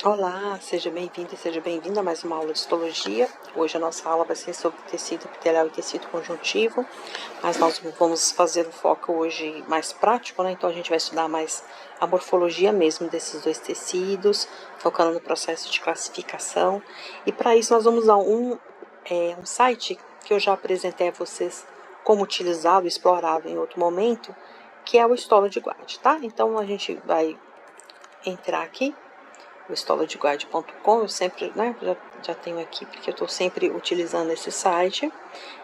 Olá, seja bem-vindo e seja bem-vinda a mais uma aula de histologia. Hoje a nossa aula vai ser sobre tecido epitelial e tecido conjuntivo, mas nós vamos fazer um foco hoje mais prático, né? Então a gente vai estudar mais a morfologia mesmo desses dois tecidos, focando no processo de classificação. E para isso nós vamos usar um site que eu já apresentei a vocês como utilizado, explorado em outro momento, que é o Histologyguide, tá? Então a gente vai entrar aqui o histologyguide.com, eu sempre, já tenho aqui, porque eu estou sempre utilizando esse site.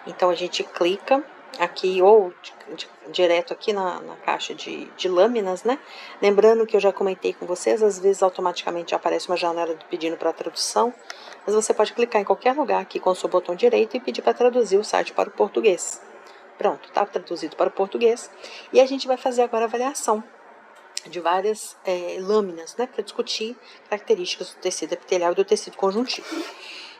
Então a gente clica aqui ou direto aqui na caixa de lâminas, né? Lembrando que eu já comentei com vocês, às vezes automaticamente aparece uma janela pedindo para tradução, mas você pode clicar em qualquer lugar aqui com o seu botão direito e pedir para traduzir o site para o português. Pronto, tá traduzido para o português. E a gente vai fazer agora a avaliação de várias lâminas, né, para discutir características do tecido epitelial e do tecido conjuntivo.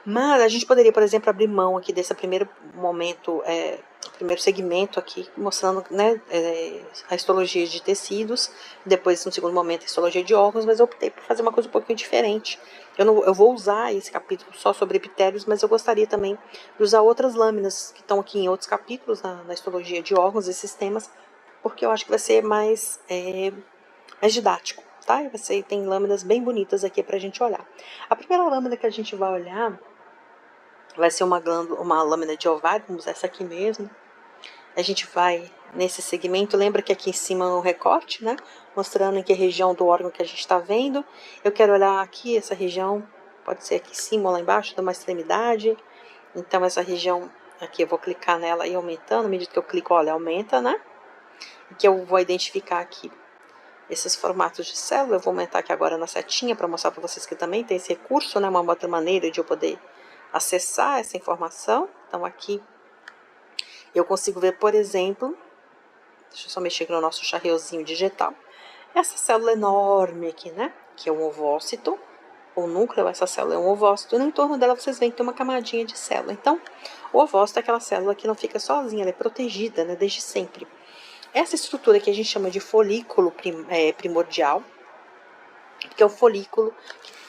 Mas a gente poderia, por exemplo, abrir mão aqui desse primeiro momento, primeiro segmento aqui, mostrando, né, a histologia de tecidos, depois, no segundo momento, a histologia de órgãos, mas eu optei por fazer uma coisa um pouquinho diferente. Eu vou usar esse capítulo só sobre epitélios, mas eu gostaria também de usar outras lâminas que estão aqui em outros capítulos, na histologia de órgãos e sistemas, porque eu acho que vai ser mais didático, tá? E você tem lâminas bem bonitas aqui pra gente olhar. A primeira lâmina que a gente vai olhar vai ser uma lâmina de ovário, vamos usar essa aqui mesmo. A gente vai nesse segmento, lembra que aqui em cima é um recorte, né? Mostrando em que região do órgão que a gente está vendo. Eu quero olhar aqui essa região, pode ser aqui em cima ou lá embaixo, de uma extremidade. Então essa região aqui eu vou clicar nela e aumentando, à medida que eu clico, olha, aumenta, né? E que eu vou identificar aqui esses formatos de célula. Eu vou aumentar aqui agora na setinha para mostrar para vocês que também tem esse recurso, né? Uma outra maneira de eu poder acessar essa informação. Então aqui eu consigo ver, por exemplo, deixa eu só mexer aqui no nosso charreuzinho digital, essa célula enorme aqui, né? Que é um ovócito. O núcleo dessa célula é um ovócito, e no entorno dela vocês veem que tem uma camadinha de célula. Então, o ovócito é aquela célula que não fica sozinha, ela é protegida, né, desde sempre. Essa estrutura que a gente chama de folículo primordial, que é o folículo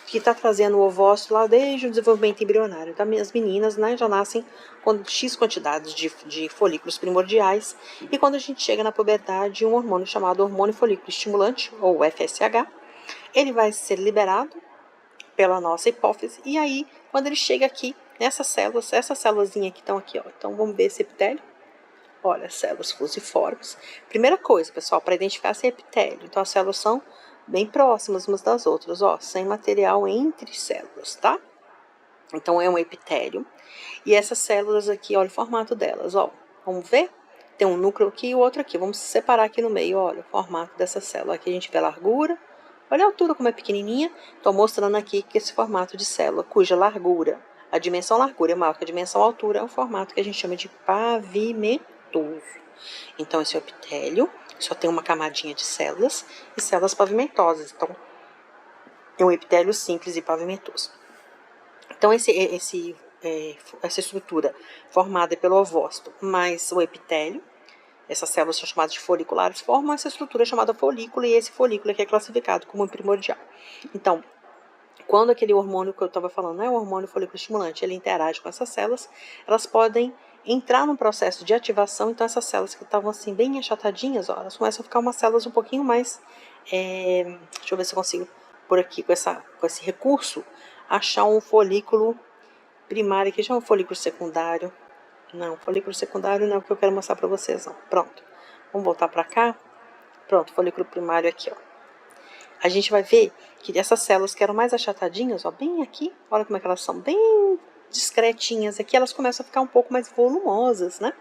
que está trazendo o ovócito lá desde o desenvolvimento embrionário. Então, as meninas, né, já nascem com X quantidades de folículos primordiais, e quando a gente chega na puberdade, um hormônio chamado hormônio folículo estimulante, ou FSH, ele vai ser liberado pela nossa hipófise, e aí, quando ele chega aqui, nessas células, essa célulazinha que estão aqui, ó, então vamos ver esse epitélio. Olha, células fusiformes. Primeira coisa, pessoal, para identificar se é epitélio. Então, as células são bem próximas umas das outras, ó, sem material entre células, tá? Então, é um epitélio. E essas células aqui, olha o formato delas, ó. Vamos ver? Tem um núcleo aqui e o outro aqui. Vamos separar aqui no meio, olha o formato dessa célula. Aqui a gente vê a largura. Olha a altura como é pequenininha. Estou mostrando aqui que esse formato de célula, cuja largura, a dimensão largura é maior que a dimensão altura, é um formato que a gente chama de pavimentoso. Então, esse é o epitélio, só tem uma camadinha de células e células pavimentosas. Então, é um epitélio simples e pavimentoso. Então, essa estrutura formada pelo ovócito mais o epitélio, essas células são chamadas de foliculares, formam essa estrutura chamada folículo, e esse folículo aqui é classificado como primordial. Então, quando aquele hormônio que eu estava falando, né, o hormônio folículo estimulante, ele interage com essas células, elas podem entrar num processo de ativação. Então, essas células que estavam assim bem achatadinhas, ó, elas começam a ficar umas células um pouquinho mais, deixa eu ver se eu consigo por aqui com esse recurso achar um folículo primário, que já é um folículo secundário. Não, folículo secundário não é o que eu quero mostrar para vocês, não. Pronto, vamos voltar para cá. Pronto, folículo primário aqui, ó. A gente vai ver que dessas células que eram mais achatadinhas, ó, bem aqui, olha como é que elas são bem discretinhas, aqui elas começam a ficar um pouco mais volumosas, né?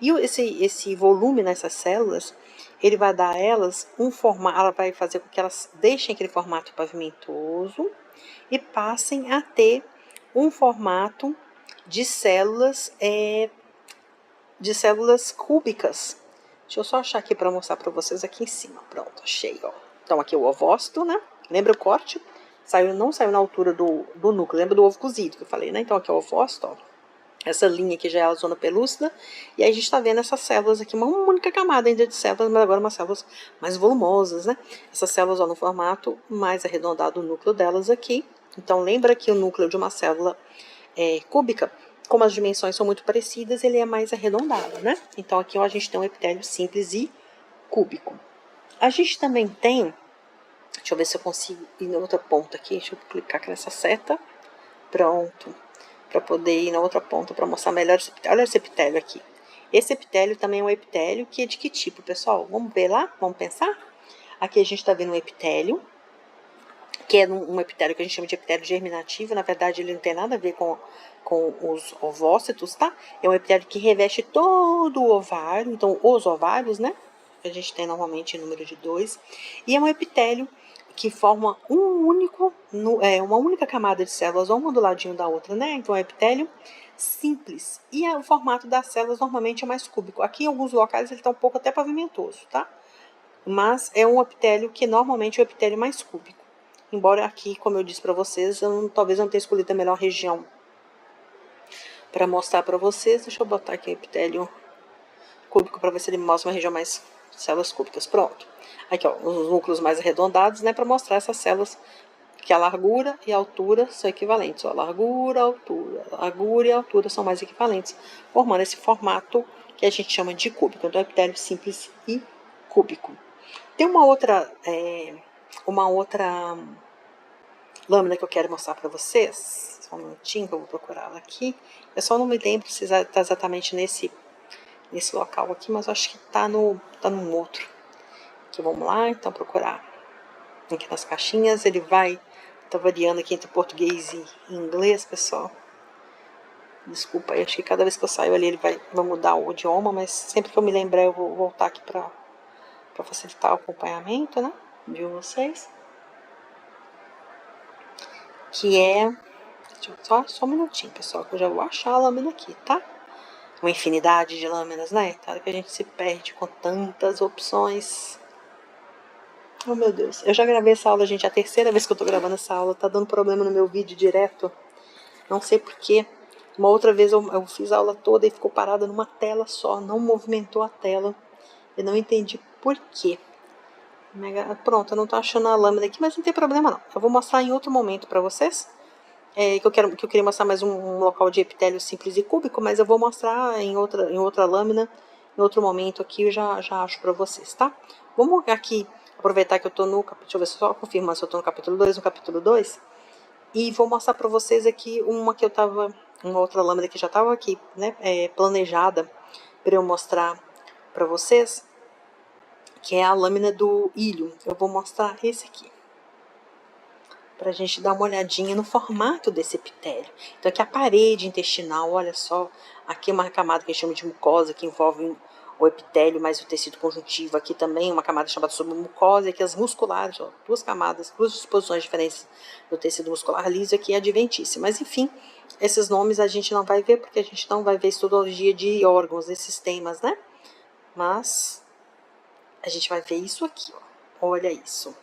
E esse volume nessas células, ele vai dar a elas um formato, ela vai fazer com que elas deixem aquele formato pavimentoso e passem a ter um formato de células cúbicas. Deixa eu só achar aqui para mostrar para vocês aqui em cima. Pronto, achei, ó. Então aqui o ovócito, né? Lembra o corte? Não saiu na altura do núcleo, lembra do ovo cozido que eu falei, né? Então aqui é o ovócito, ó. Essa linha aqui já é a zona pelúcida, e aí a gente está vendo essas células aqui, uma única camada ainda de células, mas agora umas células mais volumosas, né? Essas células, ó, no formato mais arredondado, o núcleo delas aqui. Então, lembra que o núcleo de uma célula cúbica, como as dimensões são muito parecidas, ele é mais arredondado, né? Então, aqui ó, a gente tem um epitélio simples e cúbico. A gente também tem, deixa eu ver se eu consigo ir na outra ponta aqui, deixa eu clicar aqui nessa seta, pronto, para poder ir na outra ponta para mostrar melhor esse epitélio. Olha esse epitélio aqui. Esse epitélio também é um epitélio que é de que tipo, pessoal? Vamos ver lá? Vamos pensar? Aqui a gente está vendo um epitélio, que é um epitélio que a gente chama de epitélio germinativo. Na verdade, ele não tem nada a ver com os ovócitos, tá? É um epitélio que reveste todo o ovário, então os ovários, né? A gente tem normalmente número de 2. E é um epitélio que forma uma única camada de células, uma do ladinho da outra, né? Então é um epitélio simples. E o formato das células normalmente é mais cúbico. Aqui em alguns locais ele está um pouco até pavimentoso, tá? Mas é um epitélio que normalmente é o epitélio mais cúbico. Embora aqui, como eu disse para vocês, talvez eu não tenha escolhido a melhor região para mostrar para vocês. Deixa eu botar aqui o epitélio cúbico para ver se ele mostra uma região mais células cúbicas. Pronto. Aqui, ó, os núcleos mais arredondados, né, para mostrar essas células que a largura e a altura são equivalentes. Ó, largura e altura são mais equivalentes, formando esse formato que a gente chama de cúbico. Então, epitélio simples e cúbico. Tem uma outra lâmina que eu quero mostrar para vocês. Só um minutinho que eu vou procurá-la aqui. Eu só não me lembro se está exatamente nesse local aqui, mas eu acho que está num outro. Aqui, vamos lá, então procurar aqui nas caixinhas. Ele tá variando aqui entre português e inglês, pessoal. Desculpa aí, acho que cada vez que eu saio ali ele vai mudar o idioma, mas sempre que eu me lembrar eu vou voltar aqui para facilitar o acompanhamento, né, de vocês. Que é... Só um minutinho, pessoal, que eu já vou achar a lâmina aqui, tá? Uma infinidade de lâminas, né? Claro que a gente se perde com tantas opções. Oh, meu Deus. Eu já gravei essa aula, gente. É a terceira vez que eu tô gravando essa aula. Tá dando problema no meu vídeo direto. Não sei porquê. Uma outra vez eu fiz a aula toda e ficou parada numa tela só. Não movimentou a tela. Eu não entendi por quê. Pronto, eu não tô achando a lâmina aqui, mas não tem problema não. Eu vou mostrar em outro momento pra vocês. Que eu queria mostrar mais um local de epitélio simples e cúbico, mas eu vou mostrar em outra lâmina, em outro momento aqui, eu já acho para vocês, tá? Vamos aqui, aproveitar que eu tô deixa eu ver só confirmar se eu tô no capítulo 2, e vou mostrar para vocês aqui uma outra lâmina que já estava aqui, né, planejada para eu mostrar para vocês, que é a lâmina do íleo. Eu vou mostrar esse aqui, para a gente dar uma olhadinha no formato desse epitélio. Então, aqui a parede intestinal, olha só, aqui uma camada que a gente chama de mucosa, que envolve o epitélio mais o tecido conjuntivo. Aqui também uma camada chamada submucosa, e aqui as musculares, ó, duas camadas, duas disposições diferentes do tecido muscular liso, aqui é adventício. Mas, enfim, esses nomes a gente não vai ver, porque a gente não vai ver histologia de órgãos, de sistemas, né? Mas a gente vai ver isso aqui, ó. Olha isso.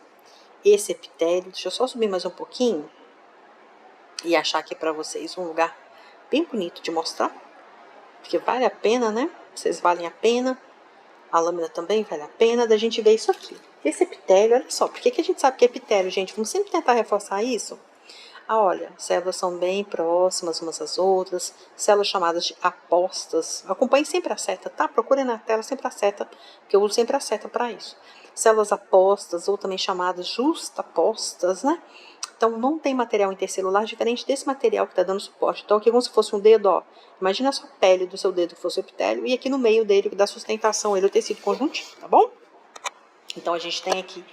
Esse epitélio, deixa eu só subir mais um pouquinho e achar aqui para vocês um lugar bem bonito de mostrar, porque vale a pena, né? Vocês valem a pena, a lâmina também vale a pena da gente ver isso aqui. Esse epitélio, olha só, por que a gente sabe que é epitélio, gente? Vamos sempre tentar reforçar isso. Olha, células são bem próximas umas às outras, células chamadas de apostas. Acompanhe sempre a seta, tá? Procure na tela sempre a seta, que eu uso sempre a seta para isso. Células apostas, ou também chamadas justapostas, né? Então, não tem material intercelular diferente desse material que está dando suporte. Então, aqui é como se fosse um dedo, ó. Imagina a sua pele do seu dedo, que fosse o epitélio, e aqui no meio dele, que dá sustentação, ele é o tecido conjuntivo, tá bom? Então, a gente tem aqui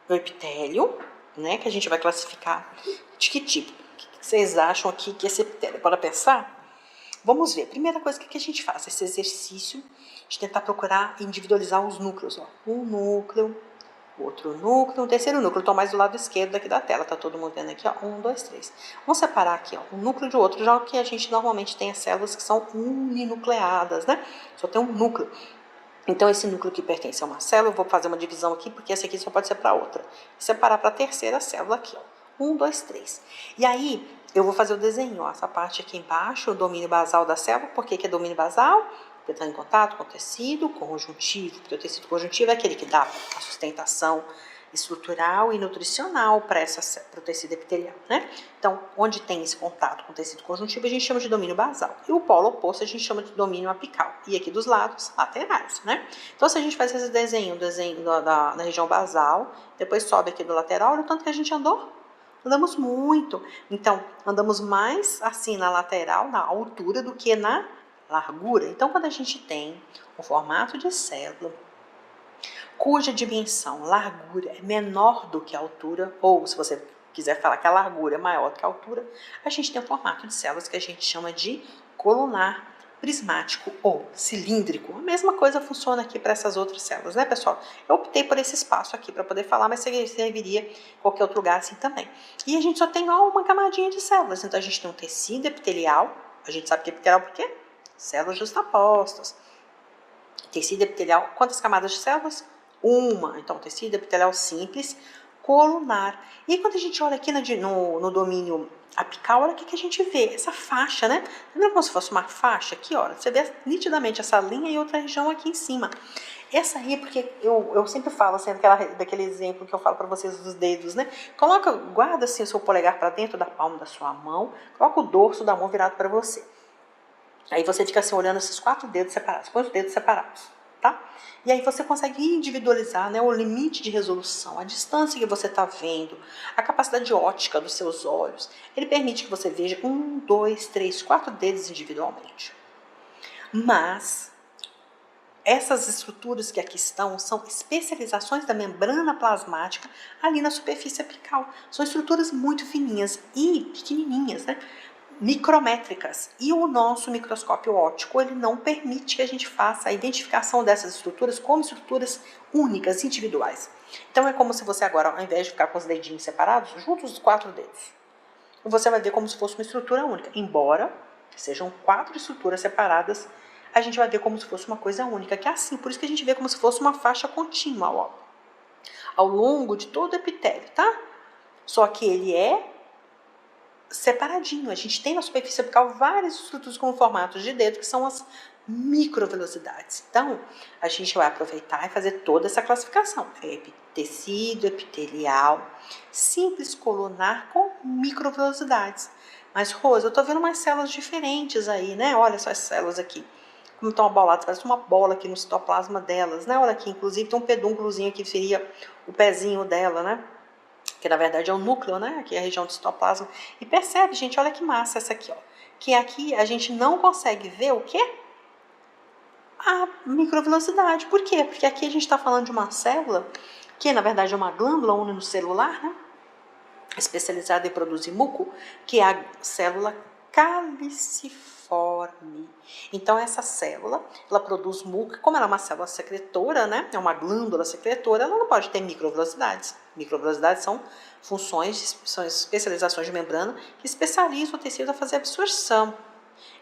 o epitélio, né, que a gente vai classificar de que tipo. O que vocês acham aqui que esse epitélio? Bora pensar? Vamos ver. Primeira coisa, o que a gente faz? Esse exercício de tentar procurar individualizar os núcleos. Ó. Um núcleo, outro núcleo, um terceiro núcleo. Estou mais do lado esquerdo aqui da tela. Tá todo mundo vendo aqui? Ó. 1, 2, 3. Vamos separar aqui ó, um núcleo de outro, já que a gente normalmente tem as células que são uninucleadas, né? Só tem um núcleo. Então, esse núcleo que pertence a uma célula, eu vou fazer uma divisão aqui, porque esse aqui só pode ser para outra. Separar para a terceira célula aqui, ó. 1, 2, 3. E aí, eu vou fazer o desenho, ó, essa parte aqui embaixo, o domínio basal da célula. Por que é domínio basal? Porque está em contato com o tecido conjuntivo, porque o tecido conjuntivo é aquele que dá a sustentação estrutural e nutricional para o tecido epitelial, né? Então, onde tem esse contato com o tecido conjuntivo, a gente chama de domínio basal. E o polo oposto a gente chama de domínio apical. E aqui dos lados, laterais, né? Então, se a gente faz esse desenho, da região basal, depois sobe aqui do lateral, olha o tanto que a gente andou. Andamos muito. Então, andamos mais assim na lateral, na altura, do que na largura. Então, quando a gente tem um formato de célula cuja dimensão, largura, é menor do que a altura, ou se você quiser falar que a largura é maior do que a altura, a gente tem um formato de células que a gente chama de colunar, prismático ou cilíndrico. A mesma coisa funciona aqui para essas outras células, né, pessoal? Eu optei por esse espaço aqui para poder falar, mas serviria em qualquer outro lugar assim também. E a gente só tem uma camadinha de células, então a gente tem um tecido epitelial, a gente sabe que é epitelial por quê? Células justapostas. Tecido epitelial, quantas camadas de células? Uma. Então, tecido epitelial simples, colunar. E aí, quando a gente olha aqui no domínio apical, olha o que a gente vê. Essa faixa, né? Tá vendo como se fosse uma faixa aqui, ó? Você vê nitidamente essa linha e outra região aqui em cima. Essa aí, porque eu sempre falo assim, daquele exemplo que eu falo para vocês dos dedos, né? Guarda assim o seu polegar para dentro da palma da sua mão, coloca o dorso da mão virado para você. Aí você fica assim olhando esses 4 dedos separados, põe os dedos separados, tá? E aí você consegue individualizar, né, o limite de resolução, a distância que você está vendo, a capacidade óptica dos seus olhos. Ele permite que você veja 1, 2, 3, 4 dedos individualmente. Mas essas estruturas que aqui estão são especializações da membrana plasmática ali na superfície apical. São estruturas muito fininhas e pequenininhas, né? Micrométricas. E o nosso microscópio óptico, ele não permite que a gente faça a identificação dessas estruturas como estruturas únicas, individuais. Então é como se você agora, ao invés de ficar com os dedinhos separados, junta os 4 dedos. Você vai ver como se fosse uma estrutura única. Embora sejam 4 estruturas separadas, a gente vai ver como se fosse uma coisa única, que é assim, por isso que a gente vê como se fosse uma faixa contínua, ó, ao longo de todo o epitélio, tá? Só que ele é separadinho. A gente tem na superfície apical várias estruturas com formatos de dedo, que são as microvelocidades. Então, a gente vai aproveitar e fazer toda essa classificação. Tecido epitelial, simples colunar com microvelocidades. Mas, Rosa, eu tô vendo umas células diferentes aí, né? Olha só as células aqui. Como estão aboladas, parece uma bola aqui no citoplasma delas, né? Olha aqui, inclusive tem um pedúnculozinho aqui que seria o pezinho dela, né? Que na verdade é o núcleo, né? Aqui é a região do citoplasma. E percebe, gente, olha que massa essa aqui, ó. Que aqui a gente não consegue ver o quê? A microvelocidade. Por quê? Porque aqui a gente está falando de uma célula, que na verdade é uma glândula unicelular, né? Especializada em produzir muco, que é a célula caliciforme. Então, essa célula, ela produz muco, como ela é uma célula secretora, né? É uma glândula secretora, ela não pode ter microvelocidades. Microvelocidades são funções, são especializações de membrana que especializam o tecido a fazer absorção.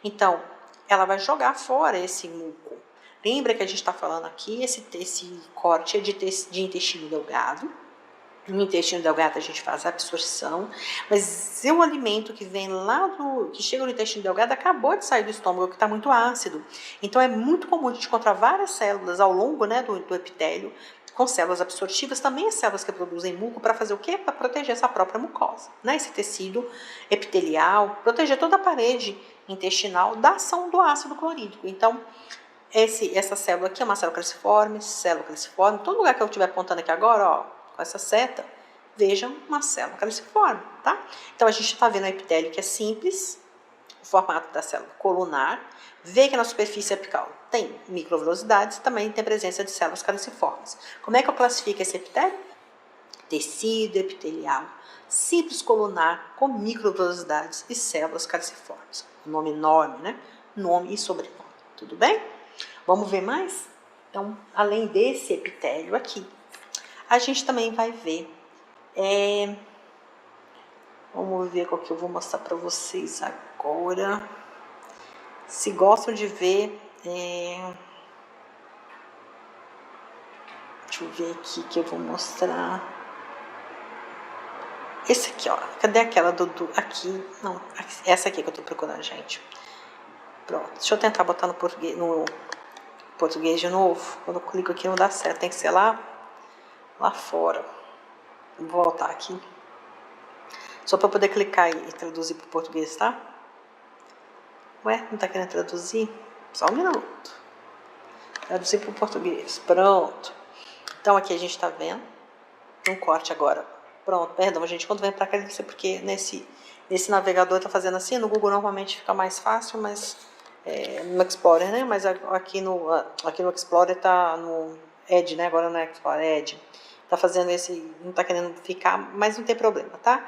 Então, ela vai jogar fora esse muco. Lembra que a gente está falando aqui, esse corte é de intestino delgado. No intestino delgado a gente faz a absorção, mas o alimento que vem lá que chega no intestino delgado acabou de sair do estômago, que está muito ácido. Então é muito comum a gente encontrar várias células ao longo, né, do epitélio, com células absortivas, também as células que produzem muco, para fazer o quê? Para proteger essa própria mucosa, né? Esse tecido epitelial, proteger toda a parede intestinal da ação do ácido clorídrico. Então, essa célula aqui é uma célula caliciforme, todo lugar que eu estiver apontando aqui agora, ó, com essa seta, vejam uma célula caliciforme, tá? Então, a gente está vendo o epitélio que é simples, o formato da célula colunar, vê que na superfície apical tem microvelocidades, também tem presença de células caliciformes. Como é que eu classifico esse epitélio? Tecido epitelial, simples colunar com microvelocidades e células caliciformes. Um nome enorme, né? Nome e sobrenome, tudo bem? Vamos ver mais? Então, além desse epitélio aqui, a gente também vai ver, vamos ver qual que eu vou mostrar para vocês agora. Se gostam de ver, deixa eu ver aqui que eu vou mostrar. Esse aqui, ó. Cadê aquela aqui? Não, essa aqui que eu tô procurando, gente. Pronto. Deixa eu tentar botar no português de novo. Quando eu clico aqui não dá certo. Tem que ser lá fora. Vou voltar aqui. Só para poder clicar e traduzir para o português, tá? Ué, não tá querendo traduzir? Só um minuto. Traduzir para o português. Pronto. Então aqui a gente tá vendo. Um corte agora. Pronto, perdão, gente. Quando vem para cá, isso é porque nesse navegador tá fazendo assim. No Google normalmente fica mais fácil, mas no Explorer, né? Mas aqui no Explorer tá no Edge, né? Agora não é Explorer, é Edge. Tá fazendo esse, não tá querendo ficar, mas não tem problema, tá?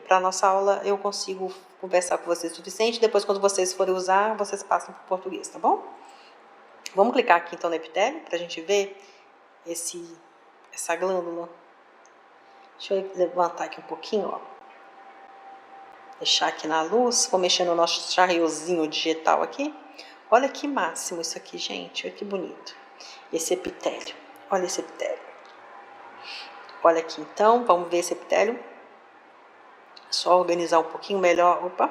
Para nossa aula eu consigo conversar com vocês o suficiente. Depois, quando vocês forem usar, vocês passam para o português, tá bom? Vamos clicar aqui então no epitélio para a gente ver essa glândula. Deixa eu levantar aqui um pouquinho, ó. Deixar aqui na luz. Vou mexer no nosso charriozinho digital aqui. Olha que máximo isso aqui, gente. Olha que bonito. Esse epitélio. Olha esse epitélio. Olha aqui então, vamos ver esse epitélio. Só organizar um pouquinho melhor. Opa!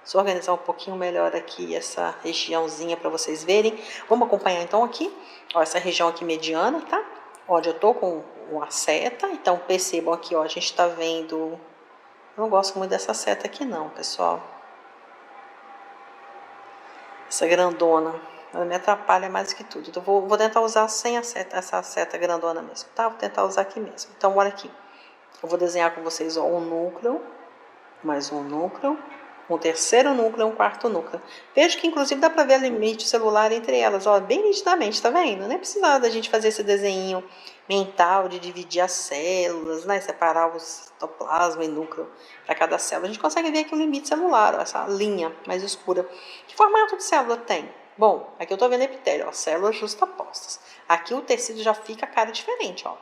Só organizar um pouquinho melhor aqui essa regiãozinha para vocês verem. Vamos acompanhar então aqui. Ó, essa região aqui mediana, tá? Onde eu tô com uma seta. Então percebam aqui, ó, a gente tá vendo. Eu não gosto muito dessa seta aqui não, pessoal. Essa grandona, ela me atrapalha mais que tudo. Então vou tentar usar sem a seta, essa seta grandona mesmo, tá? Vou tentar usar aqui mesmo. Então olha aqui. Eu vou desenhar com vocês, ó, um núcleo, mais um núcleo, um terceiro núcleo, um quarto núcleo. Vejo que inclusive dá para ver o limite celular entre elas, ó, bem nitidamente, tá vendo? Nem precisa da gente fazer esse desenho mental de dividir as células, né? Separar o citoplasma e núcleo para cada célula. A gente consegue ver aqui o limite celular, ó, essa linha mais escura. Que formato de célula tem? Bom, aqui eu estou vendo epitélio, ó, células justapostas. Aqui o tecido já fica a cara diferente, ó.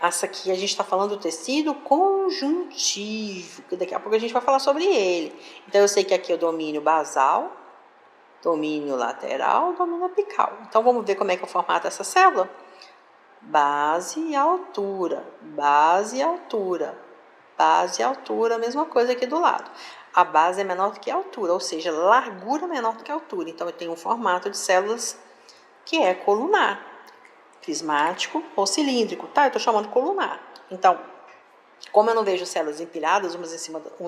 Essa aqui a gente está falando do tecido conjuntivo, que daqui a pouco a gente vai falar sobre ele. Então eu sei que aqui é o domínio basal, domínio lateral, domínio apical. Então vamos ver como é que é o formato dessa célula? Base e altura, base e altura, base e altura, a mesma coisa aqui do lado. A base é menor do que a altura, ou seja, largura menor do que a altura. Então eu tenho um formato de células que é colunar. Prismático ou cilíndrico, tá? Eu estou chamando colunar. Então, como eu não vejo células empilhadas, uma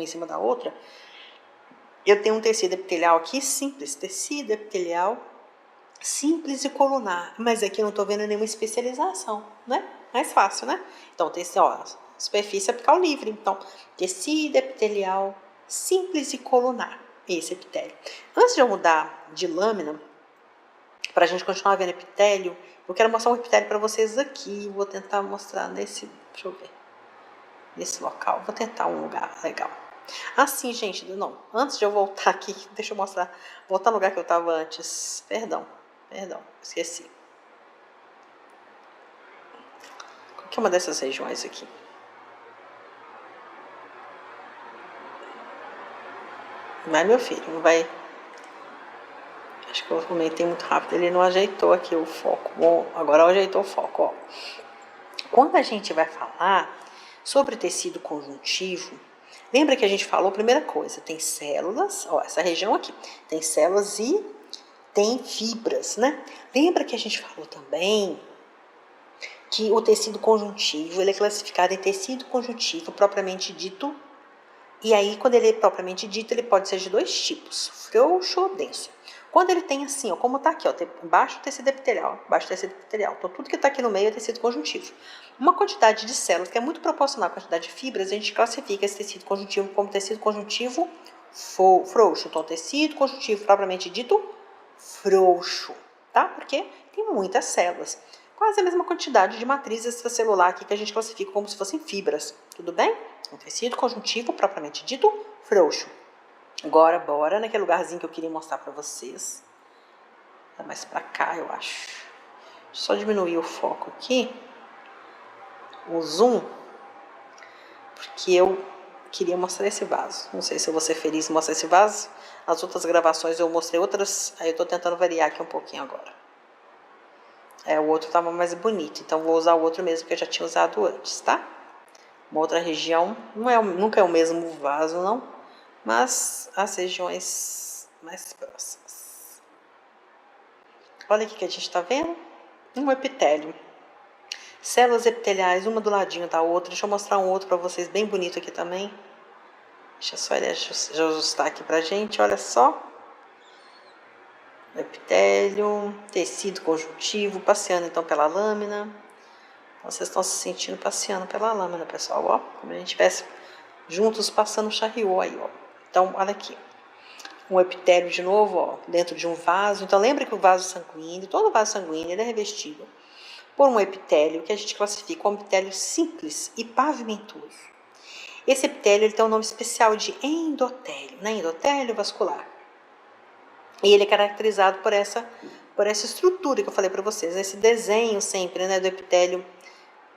em cima da outra, eu tenho um tecido epitelial aqui simples, tecido epitelial simples e colunar, mas aqui eu não estou vendo nenhuma especialização, né? Mais fácil, né? Então, tecido, ó, superfície apical livre. Então, tecido epitelial simples e colunar, esse epitélio. Antes de eu mudar de lâmina, para a gente continuar vendo epitélio, eu quero mostrar um epitélio para vocês aqui. Vou tentar mostrar nesse, deixa eu ver, nesse local. Vou tentar um lugar legal. Assim, gente, não. Antes de eu voltar aqui, deixa eu mostrar. Voltar no lugar que eu estava antes. Perdão, esqueci. Qual que é uma dessas regiões aqui? Vai, meu filho, não vai. Acho que eu comentei muito rápido, ele não ajeitou aqui o foco. Bom, agora ajeitou o foco, ó. Quando a gente vai falar sobre tecido conjuntivo, lembra que a gente falou, primeira coisa, tem células, ó, essa região aqui, tem células e tem fibras, né? Lembra que a gente falou também que o tecido conjuntivo, ele é classificado em tecido conjuntivo propriamente dito. E aí, quando ele é propriamente dito, ele pode ser de dois tipos, frouxo ou denso. Quando ele tem assim, ó, como tá aqui, ó, baixo tecido epitelial, então tudo que tá aqui no meio é tecido conjuntivo. Uma quantidade de células que é muito proporcional à quantidade de fibras, a gente classifica esse tecido conjuntivo como tecido conjuntivo frouxo. Então, tecido conjuntivo propriamente dito frouxo, tá? Porque tem muitas células. Quase a mesma quantidade de matriz extracelular aqui que a gente classifica como se fossem fibras, tudo bem? Um tecido conjuntivo propriamente dito frouxo. Agora, bora naquele lugarzinho que eu queria mostrar para vocês. Tá mais para cá, eu acho. Deixa eu só diminuir o foco aqui. O zoom. Porque eu queria mostrar esse vaso. Não sei se eu vou ser feliz em mostrar esse vaso. Nas outras gravações eu mostrei outras. Aí eu tô tentando variar aqui um pouquinho agora. O outro tava mais bonito. Então vou usar o outro mesmo que eu já tinha usado antes, tá? uma outra região, nunca é o mesmo vaso não, mas as regiões mais próximas. Olha aqui que a gente está vendo, um epitélio. Células epiteliais, uma do ladinho da outra. Deixa eu mostrar um outro para vocês, bem bonito aqui também. Deixa só ele ajustar aqui pra gente, olha só. Epitélio, tecido conjuntivo, passeando então pela lâmina. Vocês estão se sentindo passeando pela lâmina, pessoal, ó. Como a gente estivesse juntos passando o chariot aí, ó. Então, olha aqui. Um epitélio de novo, ó, dentro de um vaso. Então, lembra que o vaso sanguíneo, todo vaso sanguíneo, ele é revestido por um epitélio que a gente classifica como epitélio simples e pavimentoso. Esse epitélio ele tem um nome especial de endotélio, né? Endotélio vascular. E ele é caracterizado por essa estrutura que eu falei para vocês, esse desenho sempre, né, do epitélio.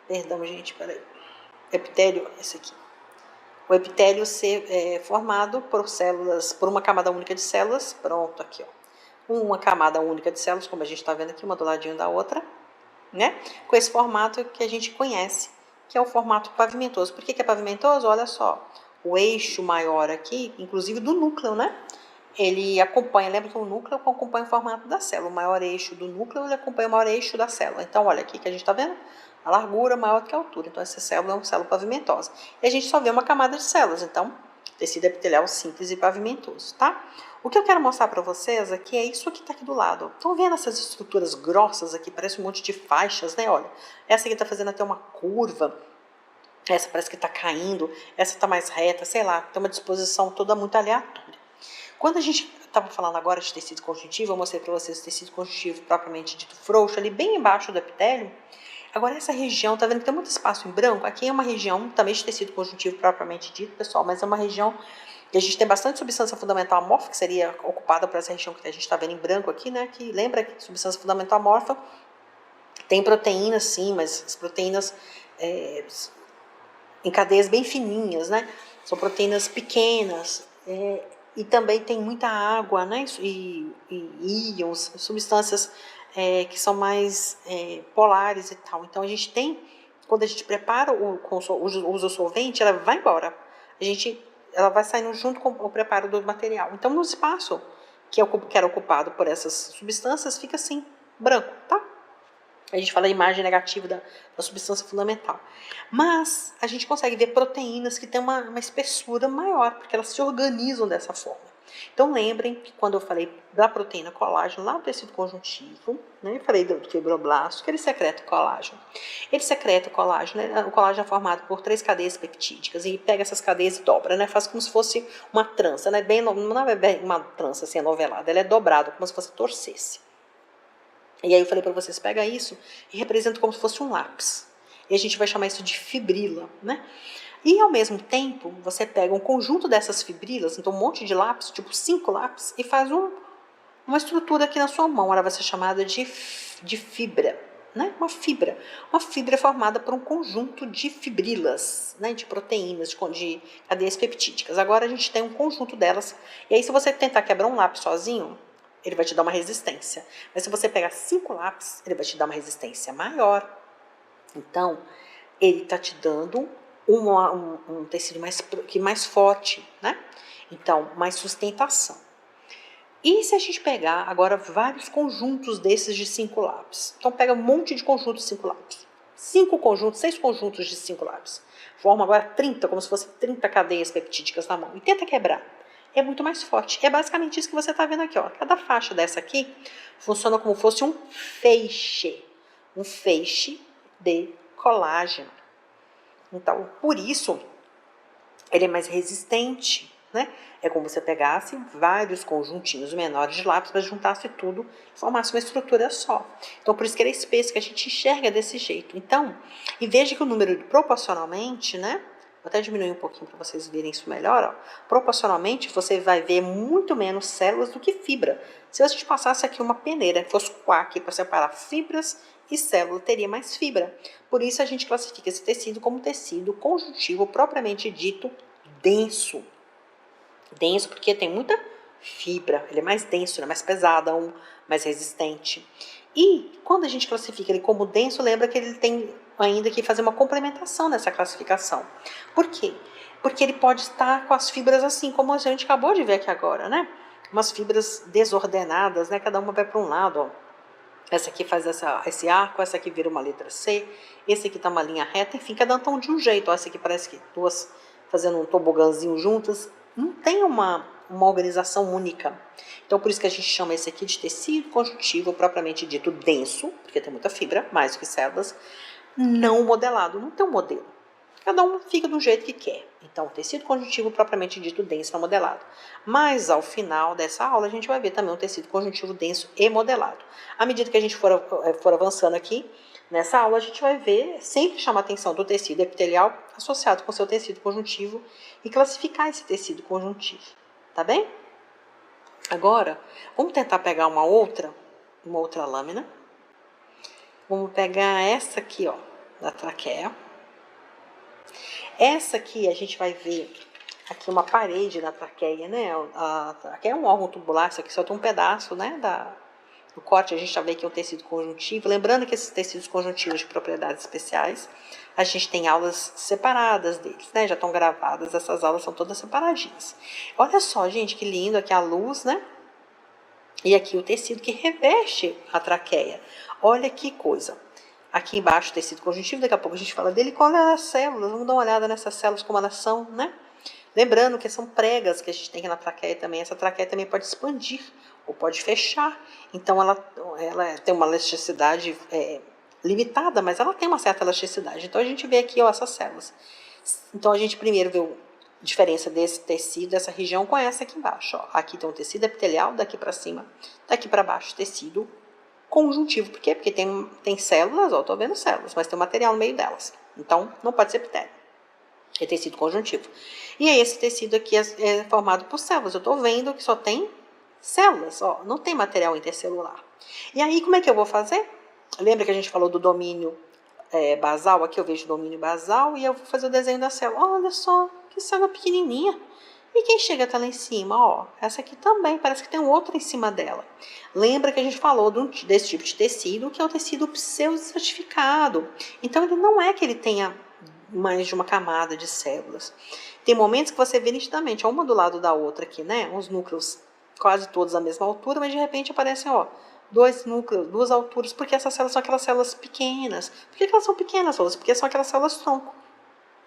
Perdão, gente, peraí. Epitélio, esse aqui. O epitélio ser formado por células, por uma camada única de células. Pronto, aqui, ó. Uma camada única de células, como a gente está vendo aqui, uma do ladinho da outra, né? Com esse formato que a gente conhece, que é o formato pavimentoso. Por que é pavimentoso? Olha só, o eixo maior aqui, inclusive do núcleo, né? Ele acompanha, lembra que o núcleo acompanha o formato da célula. O maior eixo do núcleo, ele acompanha o maior eixo da célula. Então, olha aqui que a gente está vendo, a largura maior do que a altura. Então, essa célula é uma célula pavimentosa. E a gente só vê uma camada de células. Então, tecido epitelial simples e pavimentoso, tá? O que eu quero mostrar para vocês aqui é isso aqui que está aqui do lado. Estão vendo essas estruturas grossas aqui? Parece um monte de faixas, né? Olha, essa aqui está fazendo até uma curva. Essa parece que está caindo. Essa está mais reta, sei lá. Tem uma disposição toda muito aleatória. Quando a gente estava falando agora de tecido conjuntivo, eu mostrei para vocês o tecido conjuntivo propriamente dito frouxo, ali bem embaixo do epitélio. Agora essa região, tá vendo que tem muito espaço em branco? Aqui é uma região também de tecido conjuntivo propriamente dito, pessoal, mas é uma região que a gente tem bastante substância fundamental amorfa, que seria ocupada por essa região que a gente está vendo em branco aqui, né? Que lembra que substância fundamental amorfa tem proteínas, sim, mas as proteínas em cadeias bem fininhas, né? São proteínas pequenas, e também tem muita água, né? E íons, substâncias que são mais polares e tal. Então a gente tem, quando a gente prepara usa o solvente, ela vai embora. Ela vai saindo junto com o preparo do material. Então no espaço que era ocupado por essas substâncias fica assim, branco, tá? A gente fala a imagem negativa da substância fundamental. Mas a gente consegue ver proteínas que têm uma espessura maior, porque elas se organizam dessa forma. Então lembrem que quando eu falei da proteína colágeno, lá no tecido conjuntivo, né, eu falei do fibroblasto, que ele secreta o colágeno. Ele secreta o colágeno, né, o colágeno é formado por 3 cadeias peptídicas, e pega essas cadeias e dobra, né, faz como se fosse uma trança, né, não é bem uma trança assim, anovelada, ela é dobrada, como se fosse torcesse. E aí eu falei para vocês, pega isso e representa como se fosse um lápis. E a gente vai chamar isso de fibrila, né? E ao mesmo tempo, você pega um conjunto dessas fibrilas, então um monte de lápis, tipo 5 lápis, e faz uma estrutura aqui na sua mão. Ela vai ser chamada de fibra, né? Uma fibra. Uma fibra formada por um conjunto de fibrilas, né? De proteínas, de cadeias peptídicas. Agora a gente tem um conjunto delas. E aí se você tentar quebrar um lápis sozinho, ele vai te dar uma resistência. Mas se você pegar 5 lápis, ele vai te dar uma resistência maior. Então, ele está te dando um tecido mais forte, né? Então, mais sustentação. E se a gente pegar agora vários conjuntos desses de 5 lápis? Então, pega um monte de conjuntos de 5 lápis. 5 conjuntos, 6 conjuntos de 5 lápis. Forma agora 30, como se fossem 30 cadeias peptídicas na mão. E tenta quebrar. É muito mais forte. É basicamente isso que você está vendo aqui, ó. Cada faixa dessa aqui funciona como se fosse um feixe de colágeno. Então, por isso, ele é mais resistente, né? É como se você pegasse vários conjuntinhos menores de lápis, mas juntasse tudo e formasse uma estrutura só. Então, por isso que ele é espesso, que a gente enxerga desse jeito. Então, e veja que o número proporcionalmente, né? Vou até diminuir um pouquinho para vocês verem isso melhor. Ó. Proporcionalmente, você vai ver muito menos células do que fibra. Se a gente passasse aqui uma peneira, fosse coar aqui para separar fibras e célula, teria mais fibra. Por isso, a gente classifica esse tecido como tecido conjuntivo propriamente dito denso. Denso porque tem muita fibra, ele é mais denso, ele é mais pesado, mais resistente. E quando a gente classifica ele como denso, lembra que ele tem ainda que fazer uma complementação nessa classificação. Por quê? Porque ele pode estar com as fibras assim, como a gente acabou de ver aqui agora, né? Umas fibras desordenadas, né? Cada uma vai para um lado, ó. Essa aqui faz esse arco, essa aqui vira uma letra C, esse aqui tá uma linha reta, enfim, cada um tá de um jeito. Ó, essa aqui parece que duas fazendo um tobogãzinho juntas. Não tem uma organização única. Então, por isso que a gente chama esse aqui de tecido conjuntivo propriamente dito denso, porque tem muita fibra, mais do que células, não modelado, não tem um modelo. Cada um fica do jeito que quer. Então, tecido conjuntivo propriamente dito denso não modelado. Mas, ao final dessa aula, a gente vai ver também um tecido conjuntivo denso e modelado. À medida que a gente for avançando aqui, nessa aula, a gente vai ver, sempre chamar a atenção do tecido epitelial associado com o seu tecido conjuntivo e classificar esse tecido conjuntivo. Tá bem? Agora, vamos tentar pegar uma outra lâmina. Vamos pegar essa aqui, ó, da traqueia. Essa aqui a gente vai ver aqui uma parede na traqueia, né? A traqueia é um órgão tubular, isso aqui só tem um pedaço, né, do corte. A gente já vê que é um tecido conjuntivo. Lembrando que esses tecidos conjuntivos de propriedades especiais, a gente tem aulas separadas deles, né? Já estão gravadas, essas aulas são todas separadinhas. Olha só, gente, que lindo aqui a luz, né? E aqui o tecido que reveste a traqueia. Olha que coisa. Aqui embaixo o tecido conjuntivo, daqui a pouco a gente fala dele. Qual é as células? Vamos dar uma olhada nessas células como elas são, né? Lembrando que são pregas que a gente tem aqui na traqueia também. Essa traqueia também pode expandir ou pode fechar. Então ela tem uma elasticidade limitada, mas ela tem uma certa elasticidade. Então a gente vê aqui, ó, essas células. Então a gente primeiro vê a diferença desse tecido, dessa região com essa aqui embaixo. Ó. Aqui tem um tecido epitelial, daqui para cima, daqui para baixo, tecido conjuntivo. Por quê? Porque tem células, ó, tô vendo células, mas tem um material no meio delas. Então, não pode ser epitélio. É tecido conjuntivo. E aí, esse tecido aqui é formado por células. Eu tô vendo que só tem células, ó, não tem material intercelular. E aí, como é que eu vou fazer? Lembra que a gente falou do domínio basal? Aqui eu vejo o domínio basal e eu vou fazer o desenho da célula. Olha só, que célula pequenininha. E quem chega até lá em cima, ó, essa aqui também, parece que tem outra em cima dela. Lembra que a gente falou desse tipo de tecido, que é o tecido pseudoestratificado. Então, ele não é que ele tenha mais de uma camada de células. Tem momentos que você vê nitidamente, uma do lado da outra aqui, né? Os núcleos quase todos à mesma altura, mas de repente aparecem, ó, dois núcleos, duas alturas, porque essas células são aquelas células pequenas. Por que elas são pequenas, Rosa? Porque são aquelas células tronco.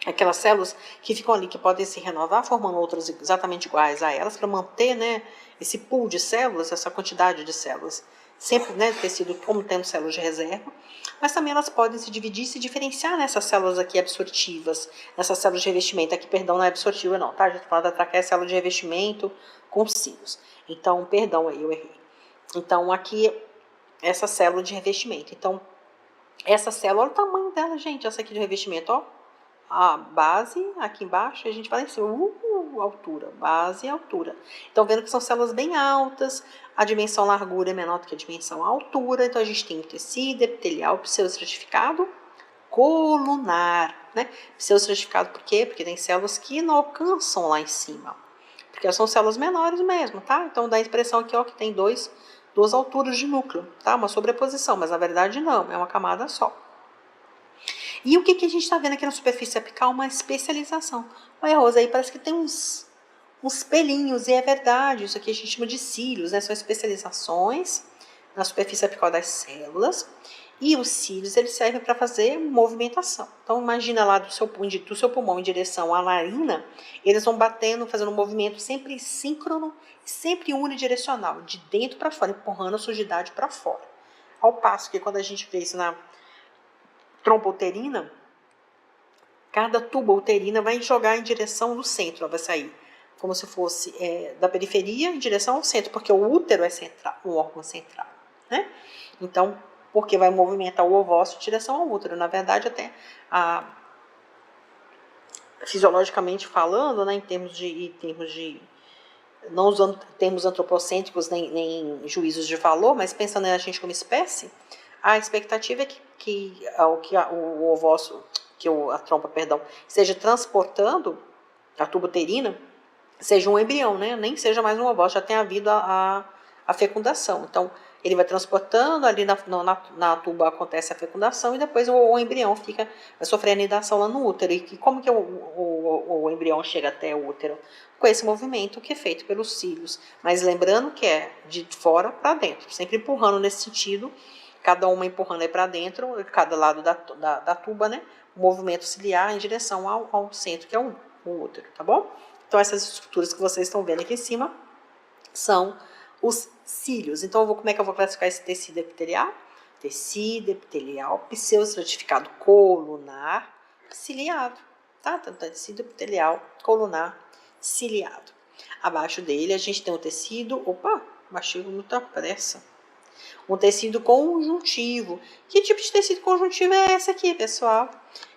Aquelas células que ficam ali, que podem se renovar, formando outras exatamente iguais a elas, para manter, né, esse pool de células, essa quantidade de células, sempre, né, tecido como tendo células de reserva, mas também elas podem se dividir e se diferenciar nessas células aqui absortivas, nessas células de revestimento. Aqui, perdão, não é absortiva não, tá? A gente tá falando da traqueia, célula de revestimento com cílios. Então, perdão aí, eu errei. Então, aqui, essa célula de revestimento. Então, essa célula, olha o tamanho dela, gente, essa aqui de revestimento, ó. A base, aqui embaixo, a gente vai em cima, altura, base e altura. Então, vendo que são células bem altas, a dimensão largura é menor do que a dimensão altura, então a gente tem o tecido epitelial pseudoestratificado colunar, né? Pseudoestratificado por quê? Porque tem células que não alcançam lá em cima, porque são células menores mesmo, tá? Então, dá a impressão aqui, ó, que tem duas alturas de núcleo, tá? Uma sobreposição, mas na verdade não, é uma camada só. E o que a gente está vendo aqui na superfície apical? Uma especialização. Olha, Rosa, aí parece que tem uns pelinhos, e é verdade, isso aqui a gente chama de cílios, né? São especializações na superfície apical das células, e os cílios, eles servem para fazer movimentação. Então, imagina lá do seu pulmão em direção à narina, eles vão batendo, fazendo um movimento sempre síncrono, sempre unidirecional, de dentro para fora, empurrando a sujidade para fora. Ao passo que quando a gente vê isso na trompa uterina, cada tuba uterina vai jogar em direção do centro, ela vai sair como se fosse da periferia em direção ao centro, porque o útero é central, um órgão central, né? Então, porque vai movimentar o ovócito em direção ao útero, na verdade até fisiologicamente falando, né, em termos de não usando termos antropocêntricos nem juízos de valor, mas pensando na gente como espécie, a expectativa é que o ovócito, a trompa, perdão, esteja transportando a tuba uterina, seja um embrião, né? Nem seja mais um ovócito, já tenha havido a fecundação. Então, ele vai transportando, ali na tuba acontece a fecundação e depois o embrião vai sofrer anidação lá no útero. E como que o embrião chega até o útero? Com esse movimento que é feito pelos cílios. Mas lembrando que é de fora para dentro, sempre empurrando nesse sentido, cada uma empurrando aí para dentro, cada lado da tuba, né? O movimento ciliar em direção ao centro, que é o útero, tá bom? Então essas estruturas que vocês estão vendo aqui em cima são os cílios. Então, como é que eu vou classificar esse tecido epitelial? Tecido epitelial pseudoestratificado colunar ciliado, tá? Então, tecido epitelial colunar ciliado. Abaixo dele a gente tem o tecido, baixei com muita pressa. Um tecido conjuntivo. Que tipo de tecido conjuntivo é esse aqui, pessoal?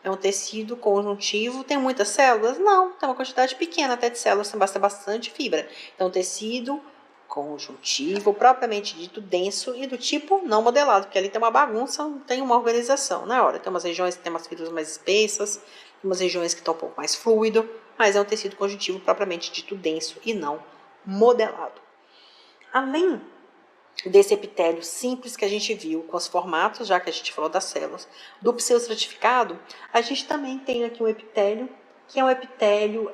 É um tecido conjuntivo, tem muitas células? Não, tem uma quantidade pequena até de células, tem bastante fibra. Então, tecido conjuntivo, propriamente dito, denso e do tipo não modelado, porque ali tem uma bagunça, não tem uma organização, na hora. Tem umas regiões que tem umas fibras mais espessas, tem umas regiões que estão um pouco mais fluido, mas é um tecido conjuntivo propriamente dito denso e não modelado. Além desse epitélio simples que a gente viu com os formatos, já que a gente falou das células, do pseudoestratificado, a gente também tem aqui um epitélio, que é um epitélio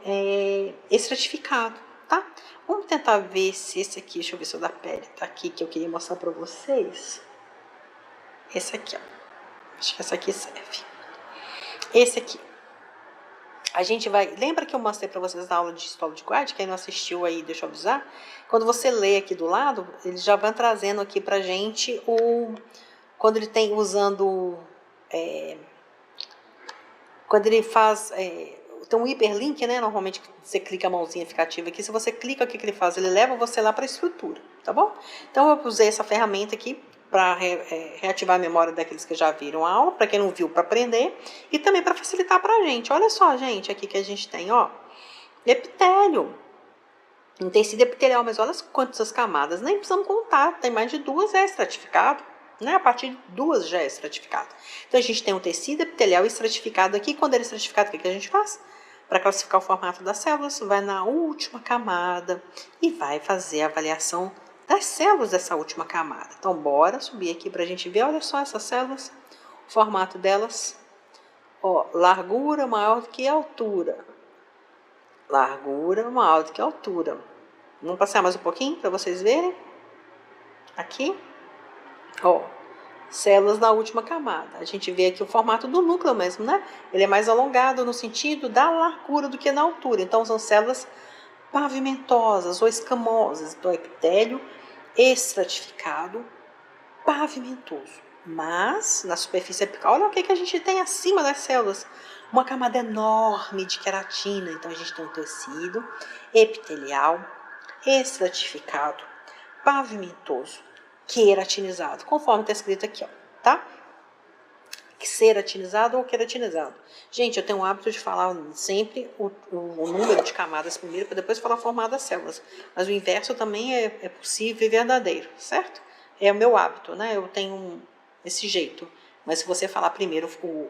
estratificado, tá? Vamos tentar ver se esse aqui, deixa eu ver se o da pele tá aqui, que eu queria mostrar para vocês. Esse aqui, ó. Acho que essa aqui serve. Esse aqui. A gente vai... Lembra que eu mostrei para vocês na aula de histologia de Guide? Quem não assistiu aí, deixa eu avisar. Quando você lê aqui do lado, eles já vão trazendo aqui pra gente quando ele tem usando... quando ele faz... tem um hiperlink, né? Normalmente você clica a mãozinha, fica ativa aqui. Se você clica, o que ele faz? Ele leva você lá para a estrutura, tá bom? Então eu usei essa ferramenta aqui para reativar a memória daqueles que já viram a aula, para quem não viu, para aprender, e também para facilitar para a gente. Olha só, gente, aqui que a gente tem, ó, epitélio. Não tem tecido epitelial, mas olha quantas camadas, nem precisamos contar, tem mais de 2 estratificado, né? A partir de 2 já é estratificado. Então a gente tem um tecido epitelial estratificado aqui, quando ele é estratificado, o que a gente faz? Para classificar o formato das células, vai na última camada e vai fazer a avaliação das células dessa última camada. Então, bora subir aqui para a gente ver, olha só essas células, o formato delas, ó, largura maior do que a altura. Largura maior do que a altura. Vamos passar mais um pouquinho para vocês verem. Aqui, ó, células na última camada. A gente vê aqui o formato do núcleo mesmo, né? Ele é mais alongado no sentido da largura do que na altura. Então, são células pavimentosas ou escamosas do epitélio estratificado pavimentoso. Mas, na superfície apical, olha o que a gente tem acima das células. Uma camada enorme de queratina. Então, a gente tem um tecido epitelial estratificado, pavimentoso, queratinizado, conforme está escrito aqui, ó, tá? Queratinizado ou queratinizado. Gente, eu tenho o hábito de falar sempre o número de camadas primeiro, para depois falar o formato das células. Mas o inverso também é possível e verdadeiro, certo? É o meu hábito, né? Eu tenho esse jeito. Mas se você falar primeiro o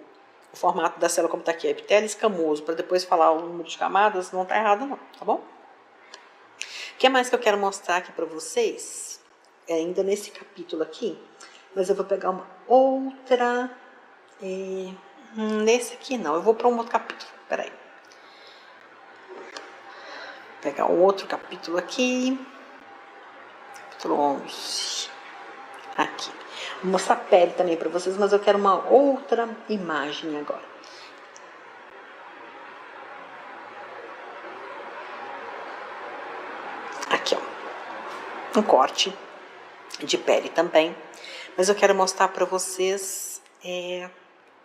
formato da célula como está aqui, epitélio escamoso, para depois falar o número de camadas, não está errado não, tá bom? O que mais que eu quero mostrar aqui para vocês? É ainda nesse capítulo aqui, mas eu vou pegar uma outra... nesse aqui não, eu vou para um outro capítulo, peraí. Vou pegar um outro capítulo aqui, capítulo 11. Aqui. Vou mostrar a pele também para vocês, mas eu quero uma outra imagem agora. Aqui, ó. Um corte de pele também. Mas eu quero mostrar para vocês...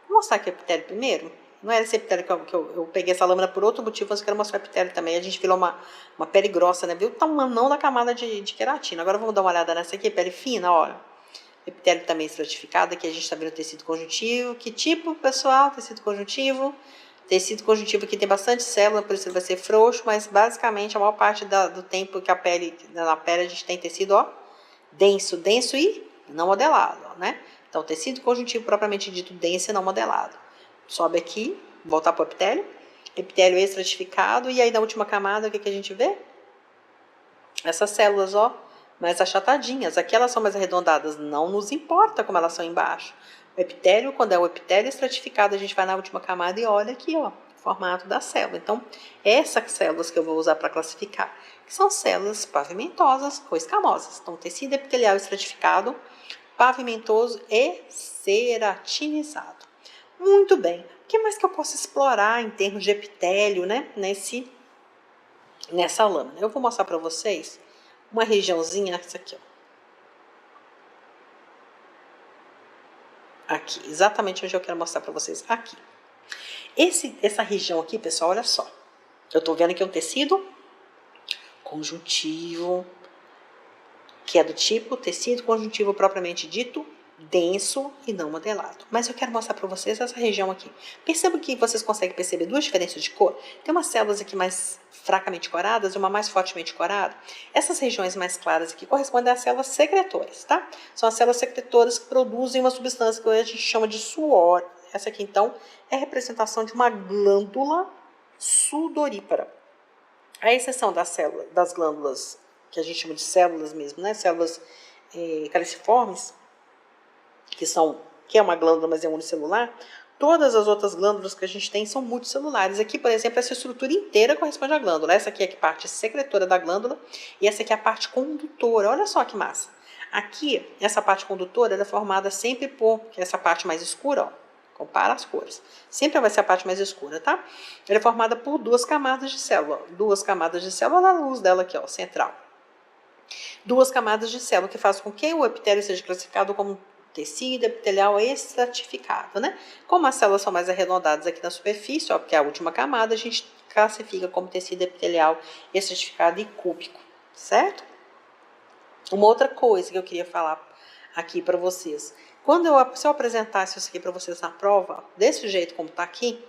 Vou mostrar aqui o epitélio primeiro. Não era esse epitélio que eu peguei essa lâmina por outro motivo, mas eu quero mostrar o epitélio também. A gente virou uma pele grossa, né? Viu o tamanho da camada de queratina. Agora vamos dar uma olhada nessa aqui, pele fina, olha. Epitélio também estratificado, aqui a gente está vendo o tecido conjuntivo. Que tipo, pessoal? Tecido conjuntivo. Tecido conjuntivo aqui tem bastante célula, por isso ele vai ser frouxo, mas basicamente a maior parte do tempo que na pele a gente tem tecido, ó, denso e não modelado, ó, né? Então, tecido conjuntivo propriamente dito denso e não modelado. Sobe aqui, voltar para o epitélio. Epitélio estratificado, e aí na última camada, o que a gente vê? Essas células, ó, mais achatadinhas. Aqui elas são mais arredondadas, não nos importa como elas são embaixo. O epitélio, quando é o epitélio estratificado, a gente vai na última camada e olha aqui, ó, o formato da célula. Então, essas células que eu vou usar para classificar, que são células pavimentosas ou escamosas. Então, tecido epitelial estratificado, pavimentoso e ceratinizado. Muito bem. O que mais que eu posso explorar em termos de epitélio, né, nessa lâmina? Eu vou mostrar para vocês uma regiãozinha, essa aqui, ó. Aqui, exatamente onde eu quero mostrar para vocês. Aqui. Essa região aqui, pessoal, olha só. Eu estou vendo aqui um tecido conjuntivo, que é do tipo tecido conjuntivo propriamente dito, denso e não modelado. Mas eu quero mostrar para vocês essa região aqui. Perceba que vocês conseguem perceber duas diferenças de cor. Tem umas células aqui mais fracamente coradas e uma mais fortemente corada. Essas regiões mais claras aqui correspondem às células secretoras, tá? São as células secretoras que produzem uma substância que a gente chama de suor. Essa aqui, então, é a representação de uma glândula sudorípara. A exceção das glândulas, que a gente chama de células mesmo, né? Células caliciformes, que é uma glândula, mas é unicelular. Todas as outras glândulas que a gente tem são multicelulares. Aqui, por exemplo, essa estrutura inteira corresponde à glândula. Essa aqui é a parte secretora da glândula e essa aqui é a parte condutora. Olha só que massa. Aqui, essa parte condutora ela é formada sempre que é essa parte mais escura, ó. Compara as cores. Sempre vai ser a parte mais escura, tá? Ela é formada por duas camadas de célula. Duas camadas de célula na luz dela aqui, ó, central. Duas camadas de célula que fazem com que o epitélio seja classificado como tecido epitelial estratificado, né? Como as células são mais arredondadas aqui na superfície, ó, que é a última camada, a gente classifica como tecido epitelial estratificado e cúbico, certo? Uma outra coisa que eu queria falar aqui para vocês. Se eu apresentasse isso aqui para vocês na prova, desse jeito como está aqui,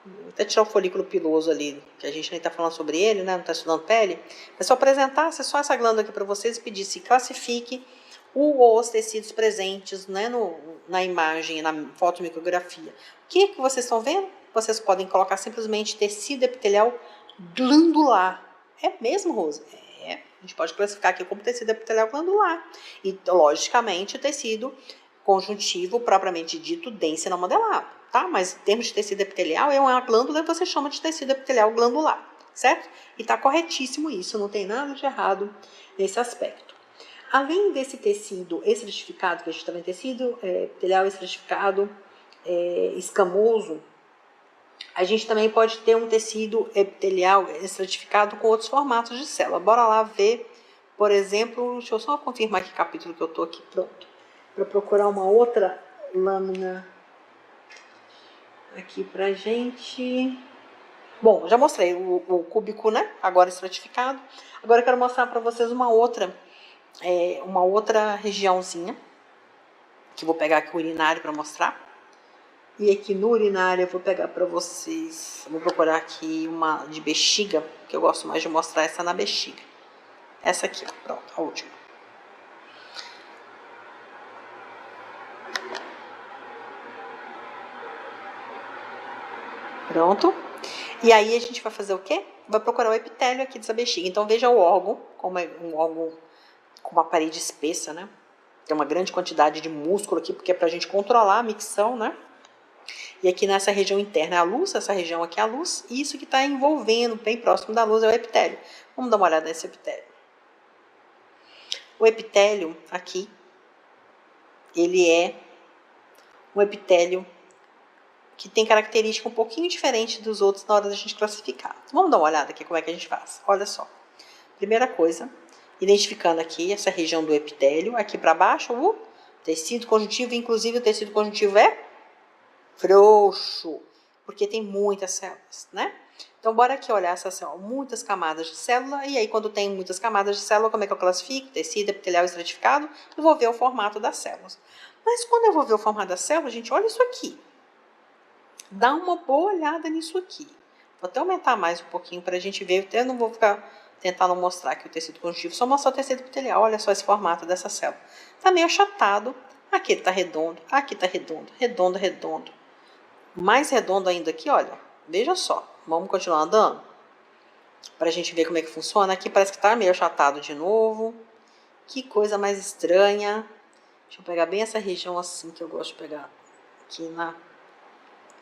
vou até tirar o folículo piloso ali, que a gente nem está falando sobre ele, né? Não está estudando pele. Mas se eu apresentasse só essa glândula aqui para vocês e pedisse classifique os tecidos presentes, né, na imagem, na fotomicrografia. O que vocês estão vendo? Vocês podem colocar simplesmente tecido epitelial glandular. É mesmo, Rosa? A gente pode classificar aqui como tecido epitelial glandular. E, logicamente, o tecido conjuntivo, propriamente dito, denso e não modelado, tá? Mas em termos de tecido epitelial, é uma glândula que você chama de tecido epitelial glandular, certo? E está corretíssimo isso, não tem nada de errado nesse aspecto. Além desse tecido estratificado, que a gente está vendo, tecido epitelial estratificado escamoso, a gente também pode ter um tecido epitelial estratificado com outros formatos de célula. Bora lá ver, por exemplo, deixa eu só confirmar que capítulo que eu estou aqui, pronto. Para procurar uma outra lâmina aqui pra gente. Bom, já mostrei o cúbico, né? Agora estratificado. Agora eu quero mostrar para vocês uma outra regiãozinha, que eu vou pegar aqui o urinário para mostrar. E aqui no urinário eu vou pegar para vocês, vou procurar aqui uma de bexiga, que eu gosto mais de mostrar essa na bexiga. Essa aqui, ó, pronto, a última. Pronto. E aí a gente vai fazer o quê? Vai procurar o epitélio aqui dessa bexiga. Então veja o órgão, como é um órgão com uma parede espessa, né? Tem uma grande quantidade de músculo aqui, porque é pra gente controlar a micção, né? E aqui nessa região interna é a luz, essa região aqui é a luz, e isso que está envolvendo, bem próximo da luz, é o epitélio. Vamos dar uma olhada nesse epitélio. O epitélio aqui, ele é um epitélio que tem característica um pouquinho diferente dos outros na hora da gente classificar. Vamos dar uma olhada aqui como é que a gente faz. Olha só. Primeira coisa, identificando aqui essa região do epitélio, aqui para baixo o tecido conjuntivo, inclusive o tecido conjuntivo é frouxo, porque tem muitas células, né? Então, bora aqui olhar essas células, muitas camadas de célula, e aí quando tem muitas camadas de célula, como é que eu classifico? Tecido epitelial estratificado, eu vou ver o formato das células. Mas quando eu vou ver o formato da célula, gente, olha isso aqui. Dá uma boa olhada nisso aqui. Vou até aumentar mais um pouquinho para a gente ver, até não vou ficar tentando mostrar aqui o tecido conjuntivo, só mostrar o tecido epitelial, olha só esse formato dessa célula. Tá meio achatado, aqui ele tá redondo, aqui tá redondo, redondo, redondo. Mais redondo ainda aqui, olha, veja só, vamos continuar andando. Pra gente ver como é que funciona. Aqui parece que tá meio achatado de novo. Que coisa mais estranha. Deixa eu pegar bem essa região assim que eu gosto de pegar. Aqui na...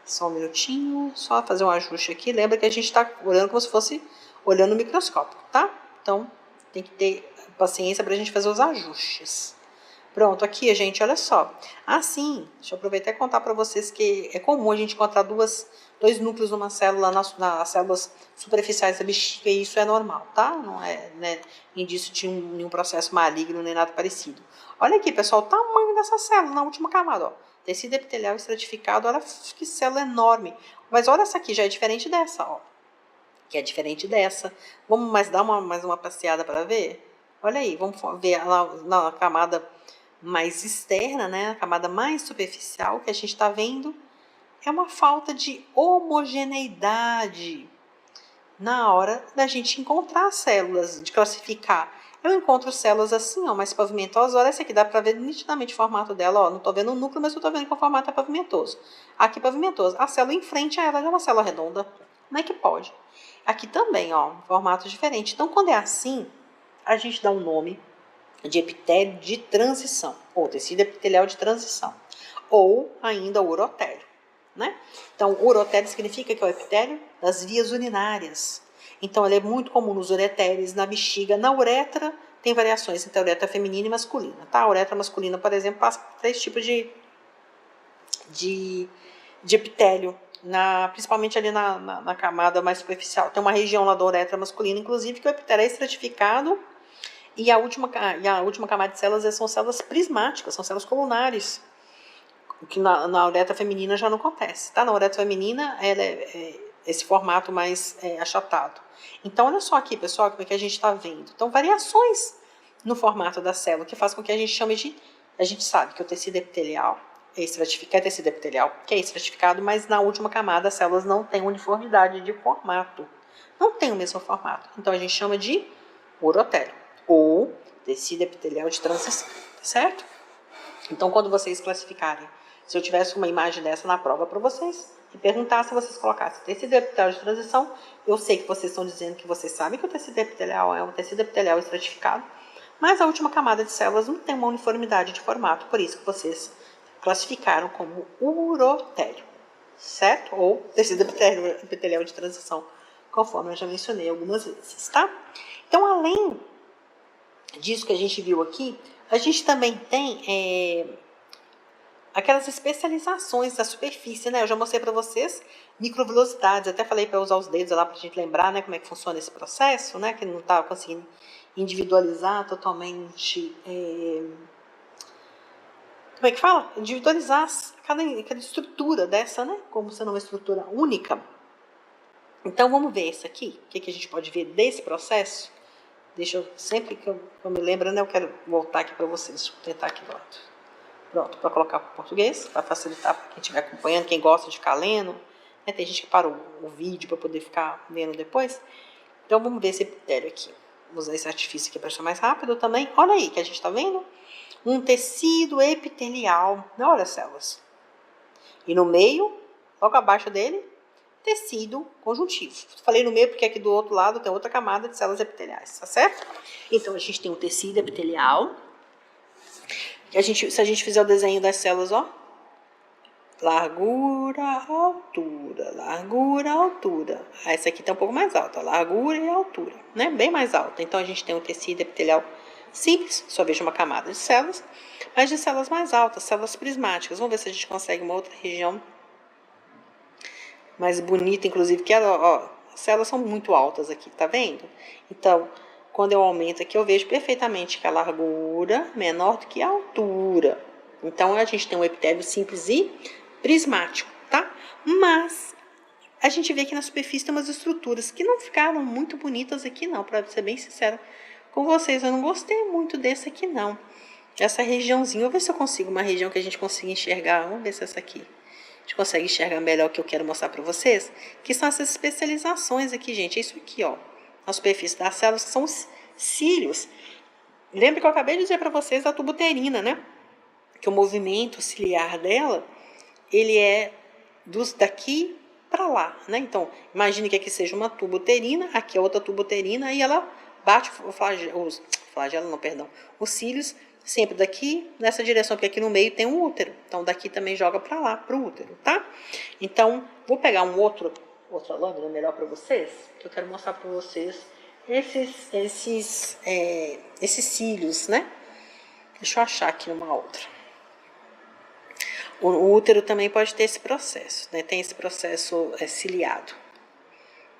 Só um minutinho. Só fazer um ajuste aqui. Lembra que a gente tá olhando como se fosse olhando no microscópio, tá? Então, tem que ter paciência pra gente fazer os ajustes. Pronto, aqui, gente, olha só. Assim, deixa eu aproveitar e contar para vocês que é comum a gente encontrar dois núcleos numa célula, nas células superficiais da bexiga, e isso é normal, tá? Não é, né, indício de nenhum processo maligno, nem nada parecido. Olha aqui, pessoal, o tamanho dessa célula na última camada, ó. Tecido epitelial estratificado, olha que célula enorme. Mas olha essa aqui, já é diferente dessa, ó. Que é diferente dessa. Vamos dar mais uma passeada para ver? Olha aí, vamos ver na camada mais externa, né, a camada mais superficial que a gente está vendo, é uma falta de homogeneidade na hora da gente encontrar células, de classificar. Eu encontro células assim, ó, mais pavimentosas. Olha essa aqui, dá para ver nitidamente o formato dela. Ó, não estou vendo o núcleo, mas estou vendo que o formato é pavimentoso. Aqui pavimentoso. A célula em frente a ela já é uma célula redonda. Como é que pode? Aqui também, ó, formato diferente. Então, quando é assim, a gente dá um nome de epitélio de transição, ou tecido epitelial de transição, ou ainda o urotélio, né? Então, o urotélio significa que é o epitélio das vias urinárias. Então, ele é muito comum nos ureteres, na bexiga, na uretra, tem variações entre a uretra feminina e masculina, tá? A uretra masculina, por exemplo, passa por 3 tipos de epitélio, principalmente ali na camada mais superficial. Tem uma região lá da uretra masculina, inclusive, que o epitélio é estratificado. E a última camada de células são células prismáticas, são células colunares, o que na uretra feminina já não acontece. Tá? Na uretra feminina, esse formato mais achatado. Então, olha só aqui, pessoal, como é que a gente está vendo. Então, variações no formato da célula, que faz com que a gente chame de... A gente sabe que o tecido epitelial é tecido epitelial, que é estratificado, mas na última camada as células não têm uniformidade de formato. Não tem o mesmo formato. Então, a gente chama de urotélio, ou tecido epitelial de transição, certo? Então, quando vocês classificarem, se eu tivesse uma imagem dessa na prova para vocês, e perguntar se vocês colocassem tecido epitelial de transição, eu sei que vocês estão dizendo que vocês sabem que o tecido epitelial é um tecido epitelial estratificado, mas a última camada de células não tem uma uniformidade de formato, por isso que vocês classificaram como urotélio, certo? Ou tecido epitelial de transição, conforme eu já mencionei algumas vezes, tá? Então, além disso que a gente viu aqui, a gente também tem aquelas especializações da superfície, né? Eu já mostrei para vocês microvelocidades, até falei para usar os dedos lá para a gente lembrar, né, como é que funciona esse processo, né? Que não estava conseguindo individualizar totalmente. Como é que fala? Individualizar cada estrutura dessa, né? Como sendo uma estrutura única. Então, vamos ver isso aqui. O que a gente pode ver desse processo? Deixa eu, sempre que eu me lembro, né, eu quero voltar aqui para vocês. Deixa eu tentar aqui agora. Pronto, para colocar para o português, para facilitar para quem estiver acompanhando, quem gosta de ficar lendo. Né, tem gente que para o vídeo para poder ficar lendo depois. Então, vamos ver esse epitélio aqui. Vou usar esse artifício aqui para ser mais rápido também. Olha aí, que a gente está vendo um tecido epitelial. Olha as células. E no meio, logo abaixo dele, tecido conjuntivo. Falei no meio porque aqui do outro lado tem outra camada de células epiteliais, tá certo? Então, a gente tem um tecido epitelial. Se a gente fizer o desenho das células, ó. Largura, altura, largura, altura. Essa aqui tá um pouco mais alta, largura e altura, né? Bem mais alta. Então, a gente tem um tecido epitelial simples, só vejo uma camada de células, mas de células mais altas, células prismáticas. Vamos ver se a gente consegue uma outra região mais bonita, inclusive, que as células são muito altas aqui, tá vendo? Então, quando eu aumento aqui, eu vejo perfeitamente que a largura é menor do que a altura. Então, a gente tem um epitélio simples e prismático, tá? Mas a gente vê que na superfície tem umas estruturas que não ficaram muito bonitas aqui, não, para ser bem sincera com vocês. Eu não gostei muito desse aqui, não. Essa regiãozinha, eu vou ver se eu consigo uma região que a gente consiga enxergar. Vamos ver se é essa aqui. A gente consegue enxergar melhor o que eu quero mostrar para vocês, que são essas especializações aqui, gente. É isso aqui, ó. A superfície das células, que são os cílios. Lembra que eu acabei de dizer para vocês da tuba uterina, né? Que o movimento ciliar dela, ele é daqui para lá, né? Então, imagine que aqui seja uma tuba uterina, aqui é outra tuba uterina, e ela bate os cílios sempre daqui nessa direção, porque aqui no meio tem um útero. Então, daqui também joga para lá, para o útero, tá? Então, vou pegar outra lâmina melhor para vocês, que eu quero mostrar para vocês esses cílios, né? Deixa eu achar aqui uma outra. O útero também pode ter esse processo, né? Tem esse processo ciliado.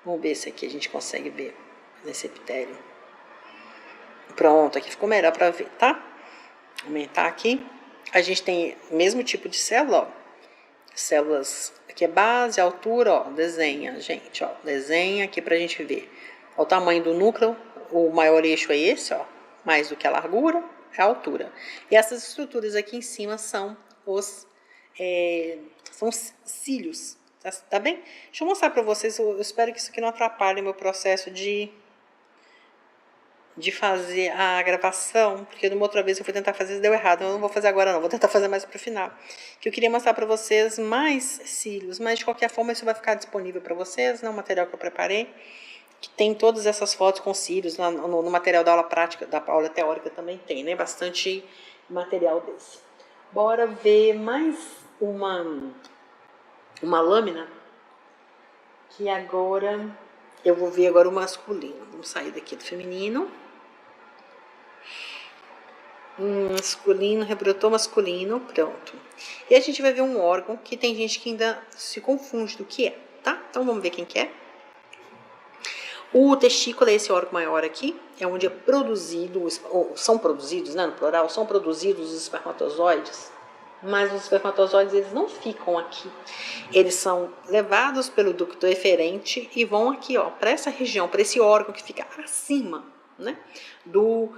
Vamos ver se aqui a gente consegue ver nesse epitélio. Pronto, aqui ficou melhor para ver, tá? Aumentar aqui. A gente tem o mesmo tipo de célula, ó. Células, aqui é base, altura, ó. Desenha, gente, ó. Desenha aqui pra gente ver. Ó, o tamanho do núcleo, o maior eixo é esse, ó. Mais do que a largura, é a altura. E essas estruturas aqui em cima são são cílios, tá bem? Deixa eu mostrar para vocês, eu espero que isso aqui não atrapalhe o meu processo de fazer a gravação, porque numa outra vez eu fui tentar fazer e deu errado, eu não vou fazer agora não, vou tentar fazer mais pro final. Que eu queria mostrar para vocês mais cílios, mas de qualquer forma isso vai ficar disponível para vocês, né, o material que eu preparei, que tem todas essas fotos com cílios, no material da aula prática, da aula teórica também tem, né, bastante material desse. Bora ver mais uma lâmina, que agora eu vou ver agora o masculino. Vamos sair daqui do feminino. Masculino, rebrotou masculino, pronto. E a gente vai ver um órgão que tem gente que ainda se confunde do que é, tá? Então vamos ver quem que é. O testículo é esse órgão maior aqui, é onde é produzido, ou são produzidos, né, no plural, são produzidos os espermatozoides. Mas os espermatozoides, eles não ficam aqui. Eles são levados pelo ducto eferente e vão aqui, ó, para essa região, para esse órgão que fica acima, né, do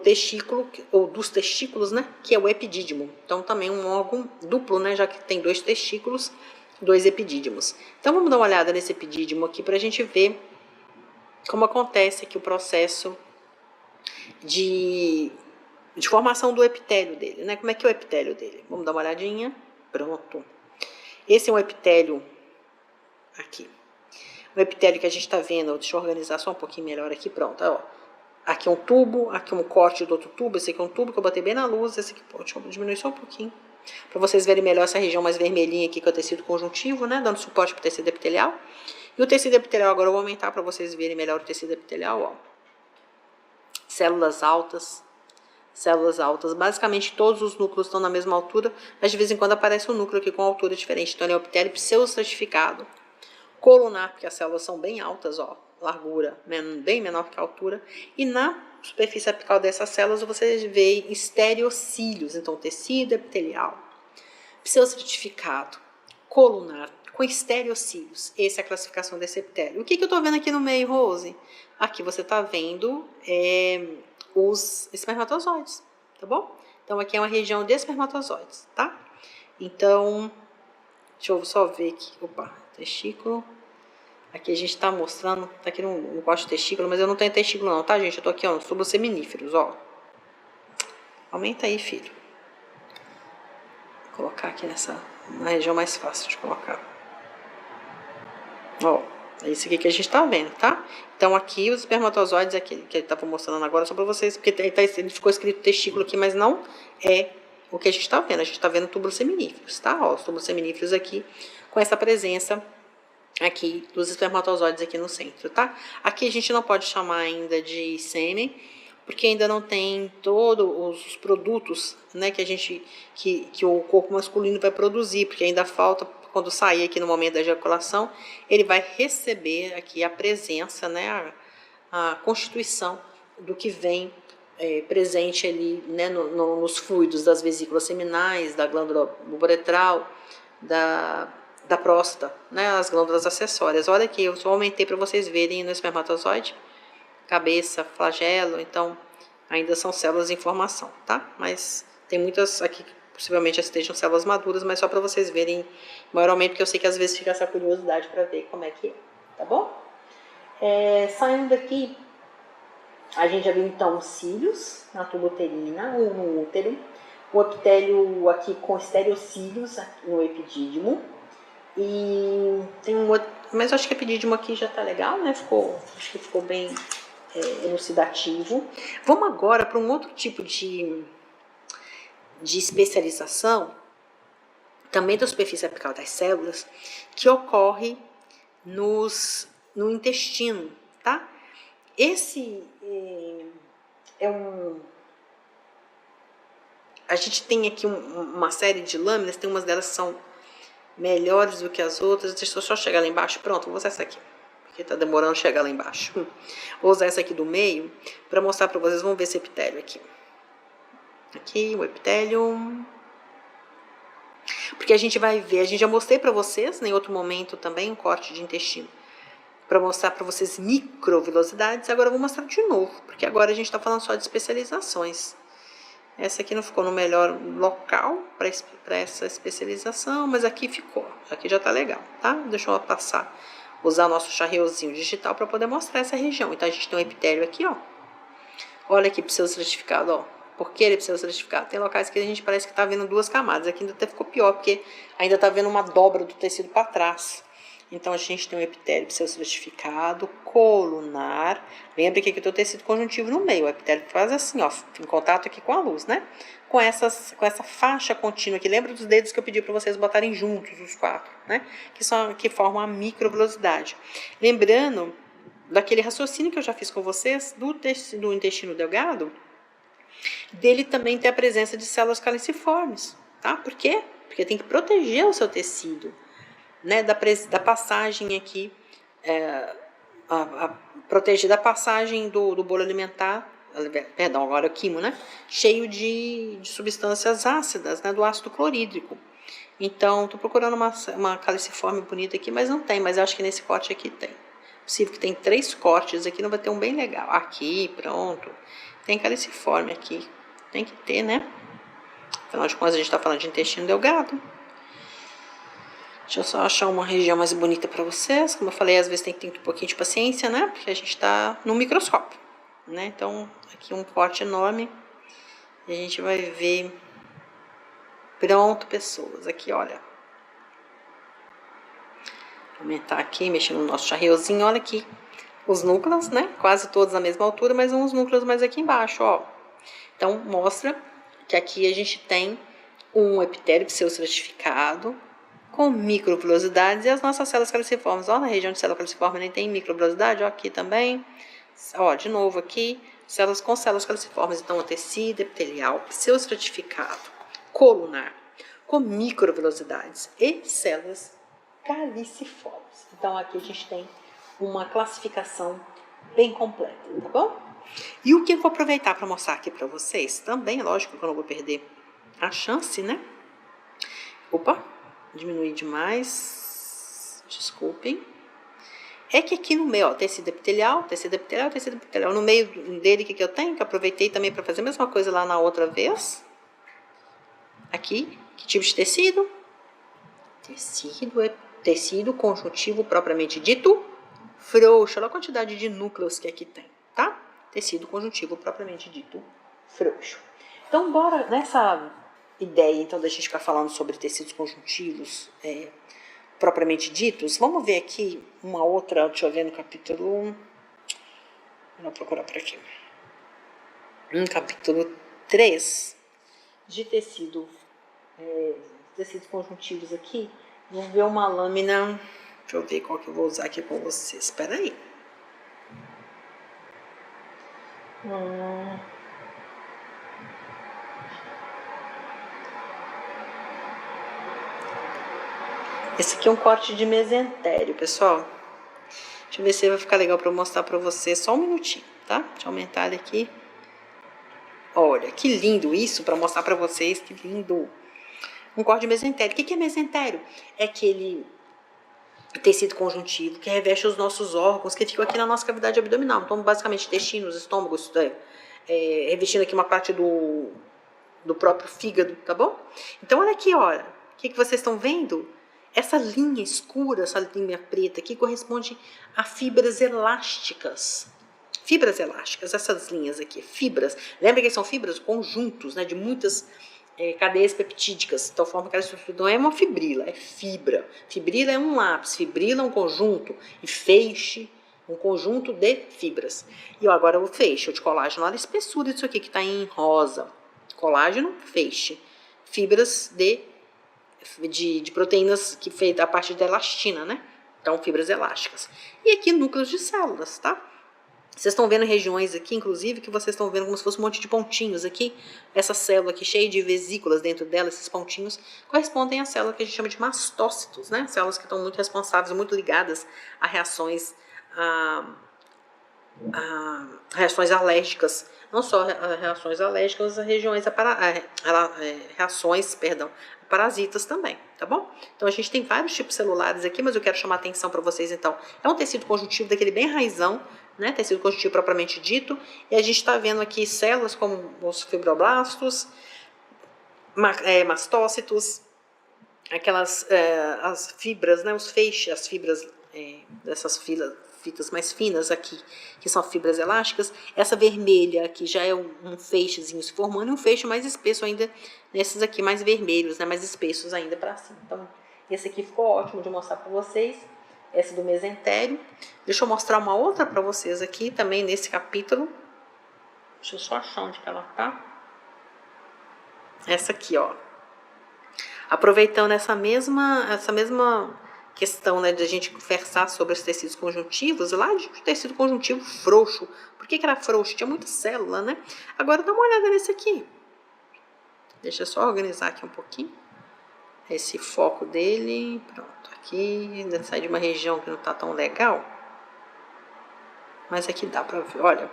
testículo, ou dos testículos, né, que é o epidídimo. Então, também um órgão duplo, né, já que tem 2 testículos, 2 epidídimos. Então, vamos dar uma olhada nesse epidídimo aqui para a gente ver como acontece aqui o processo de formação do epitélio dele, né? Como é que é o epitélio dele? Vamos dar uma olhadinha. Pronto. Esse é um epitélio aqui. O epitélio que a gente está vendo, deixa eu organizar só um pouquinho melhor aqui, pronto. Ó. Aqui é um tubo, aqui é um corte do outro tubo, esse aqui é um tubo que eu botei bem na luz, esse aqui, deixa eu diminuir só um pouquinho, para vocês verem melhor essa região mais vermelhinha aqui, que é o tecido conjuntivo, né? Dando suporte para o tecido epitelial. E o tecido epitelial, agora eu vou aumentar para vocês verem melhor o tecido epitelial, ó. Células altas, basicamente todos os núcleos estão na mesma altura, mas de vez em quando aparece um núcleo aqui com altura diferente. Então, ele é o epitélio pseudostratificado. Colunar, porque as células são bem altas, ó, largura bem menor que a altura. E na superfície apical dessas células, você vê estereocílios, então tecido epitelial, pseudostratificado, colunar, com estereocílios. Essa é a classificação desse epitélio. O que eu estou vendo aqui no meio, Rose? Aqui você está vendo os espermatozoides, tá bom? Então, aqui é uma região de espermatozoides, tá? Então, deixa eu só ver aqui. Opa, testículo. Aqui a gente está mostrando, tá aqui no gosto de testículo, mas eu não tenho testículo não, tá, gente? Eu tô aqui, ó, nos túbulos seminíferos, ó. Aumenta aí, filho. Vou colocar aqui na região mais fácil de colocar. Ó, é isso aqui que a gente tá vendo, tá? Então, aqui os espermatozoides, aqui, que ele tava mostrando agora, só pra vocês, porque ele ficou escrito testículo aqui, mas não é o que a gente tá vendo. A gente tá vendo túbulos seminíferos, tá? Ó, os túbulos seminíferos aqui, com essa presença aqui dos espermatozoides aqui no centro, tá? Aqui a gente não pode chamar ainda de sêmen, porque ainda não tem todos os produtos, né, que o corpo masculino vai produzir, porque ainda falta, quando sair aqui no momento da ejaculação, ele vai receber aqui a presença, né, a constituição do que vem presente ali, né, nos fluidos das vesículas seminais, da glândula uretral, da próstata, né, as glândulas acessórias. Olha aqui, eu só aumentei para vocês verem no espermatozoide, cabeça, flagelo, então ainda são células em formação, tá? Mas tem muitas aqui que possivelmente já estejam células maduras, mas só para vocês verem maiormente, porque eu sei que às vezes fica essa curiosidade para ver como é que é, tá bom? Saindo daqui, a gente já viu então os cílios na tuba uterina, no útero, o epitélio aqui com estereocílios no epidídimo. E tem um outro, mas eu acho que a pedidimo aqui já tá legal, né? Acho que ficou bem elucidativo. Vamos agora para um outro tipo de especialização, também da superfície apical das células, que ocorre no intestino, tá? Esse é um... A gente tem aqui uma série de lâminas, tem umas delas que são melhores do que as outras. Deixa eu só chegar lá embaixo. Pronto, vou usar essa aqui, porque tá demorando chegar lá embaixo. Vou usar essa aqui do meio para mostrar para vocês. Vamos ver esse epitélio aqui. Aqui, o epitélio. Porque a gente vai ver, a gente já mostrei para vocês, em outro momento também, um corte de intestino, para mostrar para vocês microvilosidades. Agora eu vou mostrar de novo, porque agora a gente está falando só de especializações. Essa aqui não ficou no melhor local para essa especialização, mas aqui ficou. Aqui já tá legal, tá? Deixa eu passar, usar nosso charreuzinho digital para poder mostrar essa região. Então a gente tem um epitélio aqui, ó. Olha aqui pseudostratificado, ó. Por que ele é pseudostratificado? Tem locais que a gente parece que tá vendo duas camadas. Aqui ainda até ficou pior, porque ainda tá vendo uma dobra do tecido para trás. Então a gente tem um epitélio pseudostratificado, colunar. Lembra que aqui tem o tecido conjuntivo no meio. O epitélio faz assim, ó, em contato aqui com a luz, né? Com essa faixa contínua aqui. Lembra dos dedos que eu pedi para vocês botarem juntos, os quatro, né? Que formam a microvilosidade. Lembrando daquele raciocínio que eu já fiz com vocês do intestino delgado, dele também ter a presença de células caliciformes, tá? Por quê? Porque tem que proteger o seu tecido, né, da passagem aqui, proteger da passagem do bolo alimentar, perdão, agora é o quimo, né, cheio de substâncias ácidas, né, do ácido clorídrico. Então, estou procurando uma caliciforme bonita aqui, mas não tem, mas eu acho que nesse corte aqui tem. É possível que tem 3 cortes aqui, não vai ter um bem legal. Aqui, pronto. Tem caliciforme aqui. Tem que ter, né? Afinal de contas, a gente está falando de intestino delgado. Deixa eu só achar uma região mais bonita para vocês. Como eu falei, às vezes tem que ter um pouquinho de paciência, né? Porque a gente está no microscópio, né? Então, aqui um corte enorme. E a gente vai ver. Pronto, pessoas. Aqui, olha. Vou aumentar aqui, mexendo no nosso charreuzinho. Olha aqui. Os núcleos, né? Quase todos na mesma altura, mas uns núcleos mais aqui embaixo, ó. Então, mostra que aqui a gente tem um epitélio pseudostratificado com microvilosidades e as nossas células caliciformes. Ó, na região de célula caliciforme nem tem microvilosidade, ó, aqui também. Ó, de novo aqui, células com células caliciformes. Então, o tecido epitelial pseudostratificado, colunar, com microvilosidades e células caliciformes. Então, aqui a gente tem uma classificação bem completa, tá bom? E o que eu vou aproveitar para mostrar aqui para vocês, também, lógico que eu não vou perder a chance, né? Opa, diminuí demais, desculpem. É que aqui no meio, ó, tecido epitelial, tecido epitelial, tecido epitelial. No meio dele, o que eu tenho? Que eu aproveitei também para fazer a mesma coisa lá na outra vez. Aqui, que tipo de tecido? Tecido conjuntivo propriamente dito, frouxo. Olha a quantidade de núcleos que aqui tem, tá? Tecido conjuntivo propriamente dito, frouxo. Então, bora nessa ideia, então, da gente ficar falando sobre tecidos conjuntivos propriamente ditos. Vamos ver aqui uma outra, deixa eu ver no capítulo... Vou procurar por aqui. No capítulo 3 de tecidos conjuntivos aqui, vamos ver uma lâmina. Deixa eu ver qual que eu vou usar aqui com vocês. Espera aí. Esse aqui é um corte de mesentério, pessoal. Deixa eu ver se vai ficar legal para eu mostrar para vocês. Só um minutinho, tá? Deixa eu aumentar ele aqui. Olha, que lindo isso, para mostrar para vocês. Que lindo. Um corte de mesentério. O que é mesentério? É aquele tecido conjuntivo que reveste os nossos órgãos que ficam aqui na nossa cavidade abdominal. Então, basicamente, intestinos, estômagos, revestindo aqui uma parte do próprio fígado, tá bom? Então, olha aqui, olha. O que vocês estão vendo? Essa linha escura, essa linha preta aqui, corresponde a fibras elásticas. Fibras elásticas, essas linhas aqui, fibras. Lembra que são fibras conjuntos, né, de muitas cadeias peptídicas. Então forma aquela estrutura, não é uma fibrila, é fibra. Fibrila é um lápis, fibrila é um conjunto, e feixe, um conjunto de fibras. E agora o feixe, o de colágeno, olha a espessura disso aqui que está em rosa. Colágeno, feixe. Fibras de proteínas que feita a partir da elastina, né? Então, fibras elásticas. E aqui, núcleos de células, tá? Vocês estão vendo regiões aqui, inclusive, que vocês estão vendo como se fosse um monte de pontinhos aqui. Essa célula aqui, cheia de vesículas dentro dela, esses pontinhos, correspondem à célula que a gente chama de mastócitos, né? Células que estão muito responsáveis, muito ligadas a reações, reações alérgicas. Não só a reações alérgicas, as reações, perdão, parasitas também, tá bom? Então a gente tem vários tipos celulares aqui, mas eu quero chamar a atenção para vocês então. É um tecido conjuntivo daquele bem raizão, né? Tecido conjuntivo propriamente dito, e a gente está vendo aqui células como os fibroblastos, mastócitos, aquelas as fibras, né? Os feixes, as fibras dessas fitas mais finas aqui, que são fibras elásticas. Essa vermelha aqui já é um feixezinho se formando, e um feixe mais espesso ainda, nesses aqui mais vermelhos, né, mais espessos ainda para cima. Então, esse aqui ficou ótimo de mostrar para vocês, esse do mesentério. Deixa eu mostrar uma outra para vocês aqui, também nesse capítulo. Deixa eu só achar onde que ela tá. Essa aqui, ó. Aproveitando essa mesma questão, né, de a gente conversar sobre os tecidos conjuntivos, lá de tecido conjuntivo frouxo. Por que era frouxo? Tinha muita célula, né? Agora dá uma olhada nesse aqui. Deixa eu só organizar aqui um pouquinho. Esse foco dele, pronto, aqui, ainda sai de uma região que não tá tão legal. Mas aqui dá pra ver, olha.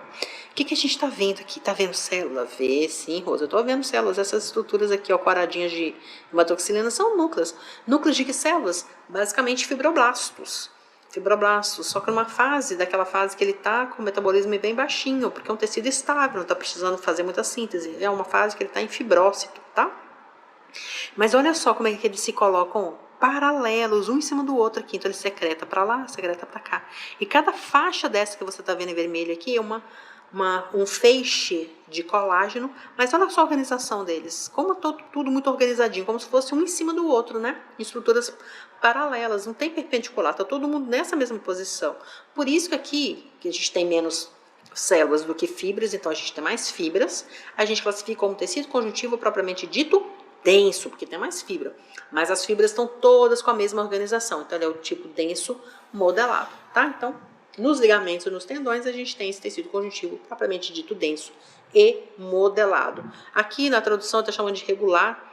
O que a gente tá vendo aqui? Tá vendo célula? Vê, sim, Rosa, eu tô vendo células. Essas estruturas aqui, ó, quadradinhas de hematoxilina, são núcleos. Núcleos de que células? Basicamente fibroblastos. Fibroblastos, só que numa daquela fase que ele tá com o metabolismo bem baixinho, porque é um tecido estável, não tá precisando fazer muita síntese. É uma fase que ele tá em fibrócito, tá? Mas olha só como é que eles se colocam paralelos, um em cima do outro aqui. Então ele secreta para lá, secreta para cá. E cada faixa dessa que você está vendo em vermelho aqui é um feixe de colágeno. Mas olha só a organização deles. Como tudo muito organizadinho, como se fosse um em cima do outro, né? Em estruturas paralelas, não tem perpendicular, está todo mundo nessa mesma posição. Por isso que aqui, que a gente tem menos células do que fibras, então a gente tem mais fibras, a gente classifica como tecido conjuntivo propriamente dito denso, porque tem mais fibra, mas as fibras estão todas com a mesma organização, então ele é o tipo denso modelado, tá? Então, nos ligamentos e nos tendões a gente tem esse tecido conjuntivo propriamente dito denso e modelado. Aqui na tradução está chamando de regular,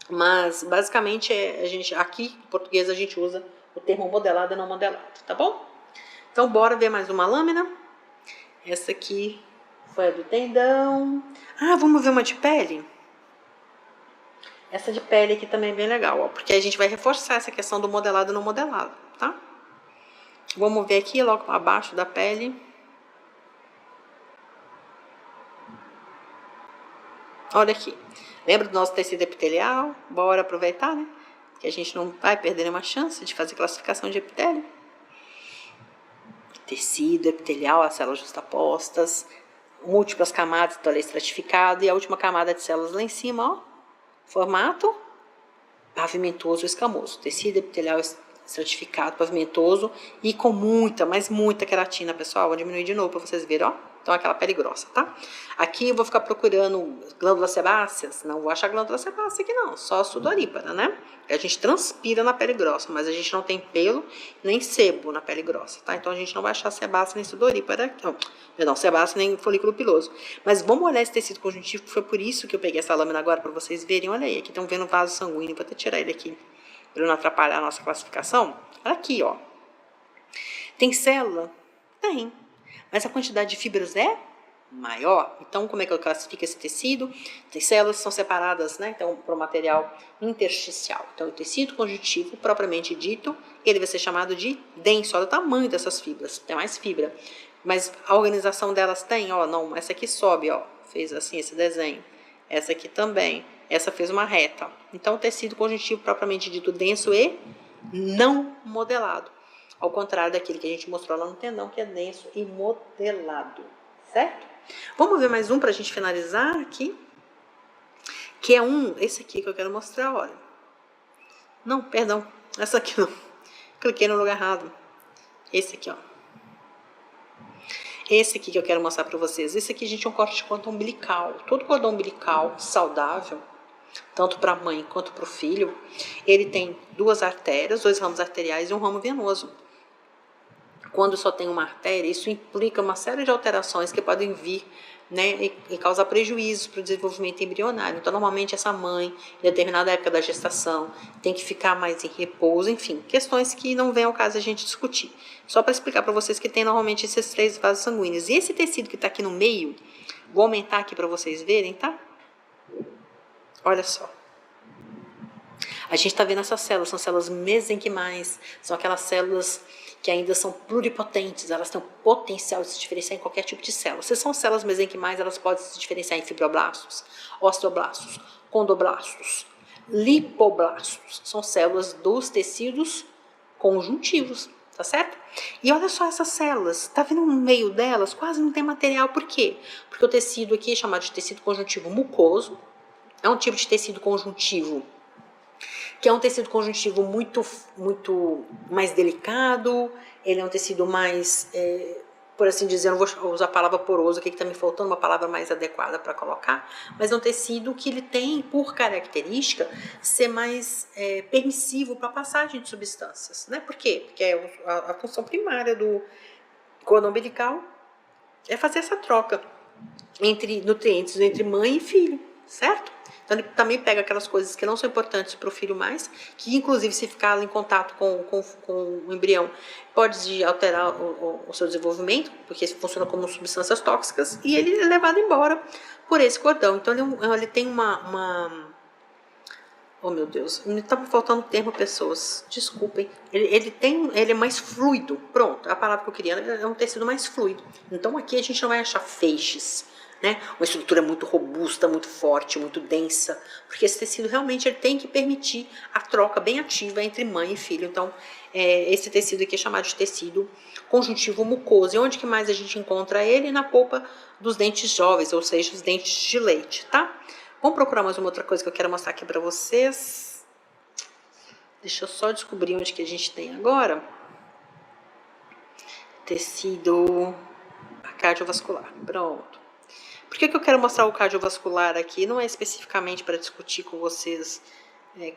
mas basicamente aqui em português a gente usa o termo modelado e não modelado, tá bom? Então bora ver mais uma lâmina. Essa aqui foi a do tendão. Ah, vamos ver uma de pele? Essa de pele aqui também é bem legal, ó, porque a gente vai reforçar essa questão do modelado e não modelado, tá? Vamos ver aqui logo abaixo da pele. Olha aqui. Lembra do nosso tecido epitelial? Bora aproveitar, né? Que a gente não vai perder nenhuma chance de fazer classificação de epitélio. Tecido epitelial, as células justapostas, múltiplas camadas, então ele é estratificado, e a última camada de células lá em cima, ó. Formato pavimentoso escamoso. Tecido epitelial estratificado, pavimentoso e com muita, mas muita queratina, pessoal. Vou diminuir de novo para vocês verem, ó. Então, aquela pele grossa, tá? Aqui eu vou ficar procurando glândulas sebáceas. Não vou achar glândula sebácea aqui, não. Só sudorípara, né? A gente transpira na pele grossa, mas a gente não tem pelo nem sebo na pele grossa, tá? Então, a gente não vai achar sebácea nem sudorípara aqui. Não, perdão, sebácea nem folículo piloso. Mas vamos olhar esse tecido conjuntivo, que foi por isso que eu peguei essa lâmina agora, para vocês verem. Olha aí, aqui estão vendo o vaso sanguíneo. Vou até tirar ele aqui, para não atrapalhar a nossa classificação. Olha aqui, ó. Tem célula? Tem. Mas a quantidade de fibras é maior. Então, como é que eu classifico esse tecido? As células são separadas, né? Então, para o material intersticial. Então, o tecido conjuntivo, propriamente dito, ele vai ser chamado de denso. Olha o tamanho dessas fibras. Tem mais fibra. Mas a organização delas tem, ó, não, essa aqui sobe, ó, fez assim esse desenho. Essa aqui também. Essa fez uma reta. Então, o tecido conjuntivo, propriamente dito, denso e não modelado. Ao contrário daquele que a gente mostrou lá no tendão, que é denso e modelado, certo? Vamos ver mais um para a gente finalizar aqui. que é esse aqui que eu quero mostrar, olha. Não, perdão, essa aqui não. Cliquei no lugar errado. Esse aqui, ó. Esse aqui que eu quero mostrar para vocês. Esse aqui, gente, é um corte de cordão umbilical. Todo cordão umbilical saudável, tanto para a mãe quanto para o filho, ele tem 2 artérias, 2 ramos arteriais e um ramo venoso. Quando só tem uma artéria, isso implica uma série de alterações que podem vir, né, e causar prejuízos para o desenvolvimento embrionário. Então, normalmente, essa mãe, em determinada época da gestação, tem que ficar mais em repouso, enfim, questões que não vem ao caso a gente discutir. Só para explicar para vocês que tem normalmente esses 3 vasos sanguíneos. E esse tecido que está aqui no meio, vou aumentar aqui para vocês verem, tá? Olha só. A gente está vendo essas células, são células mesenquimais, são aquelas células que ainda são pluripotentes, elas têm o potencial de se diferenciar em qualquer tipo de célula. Se são células mesenquimais, elas podem se diferenciar em fibroblastos, osteoblastos, condoblastos, lipoblastos. São células dos tecidos conjuntivos, tá certo? E olha só essas células, tá vendo no meio delas? Quase não tem material, por quê? Porque o tecido aqui é chamado de tecido conjuntivo mucoso, é um tipo de tecido conjuntivo que é um tecido conjuntivo muito mais delicado, ele é um tecido mais, por assim dizer, não vou usar a palavra poroso, aqui que está me faltando uma palavra mais adequada para colocar, mas é um tecido que ele tem, por característica, ser mais permissivo para a passagem de substâncias, né? Por quê? Porque a função primária do cordão umbilical é fazer essa troca entre nutrientes, entre mãe e filho, certo? Então ele também pega aquelas coisas que não são importantes para o filho mais, que inclusive se ficar em contato com o embrião pode alterar o seu desenvolvimento, porque funciona como substâncias tóxicas, e ele é levado embora por esse cordão. Então ele tem oh meu Deus, me estava faltando termo, pessoas, desculpem. Ele é mais fluido, pronto, a palavra que eu queria, é um tecido mais fluido. Então aqui a gente não vai achar feixes, né? Uma estrutura muito robusta, muito forte, muito densa, porque esse tecido realmente ele tem que permitir a troca bem ativa entre mãe e filho. Então, esse tecido aqui é chamado de tecido conjuntivo mucoso. E onde que mais a gente encontra ele? Na polpa dos dentes jovens, ou seja, os dentes de leite, tá? Vamos procurar mais uma outra coisa que eu quero mostrar aqui para vocês. Deixa eu só descobrir onde que a gente tem agora. Tecido cardiovascular, pronto. Por que eu quero mostrar o cardiovascular aqui? Não é especificamente para discutir com vocês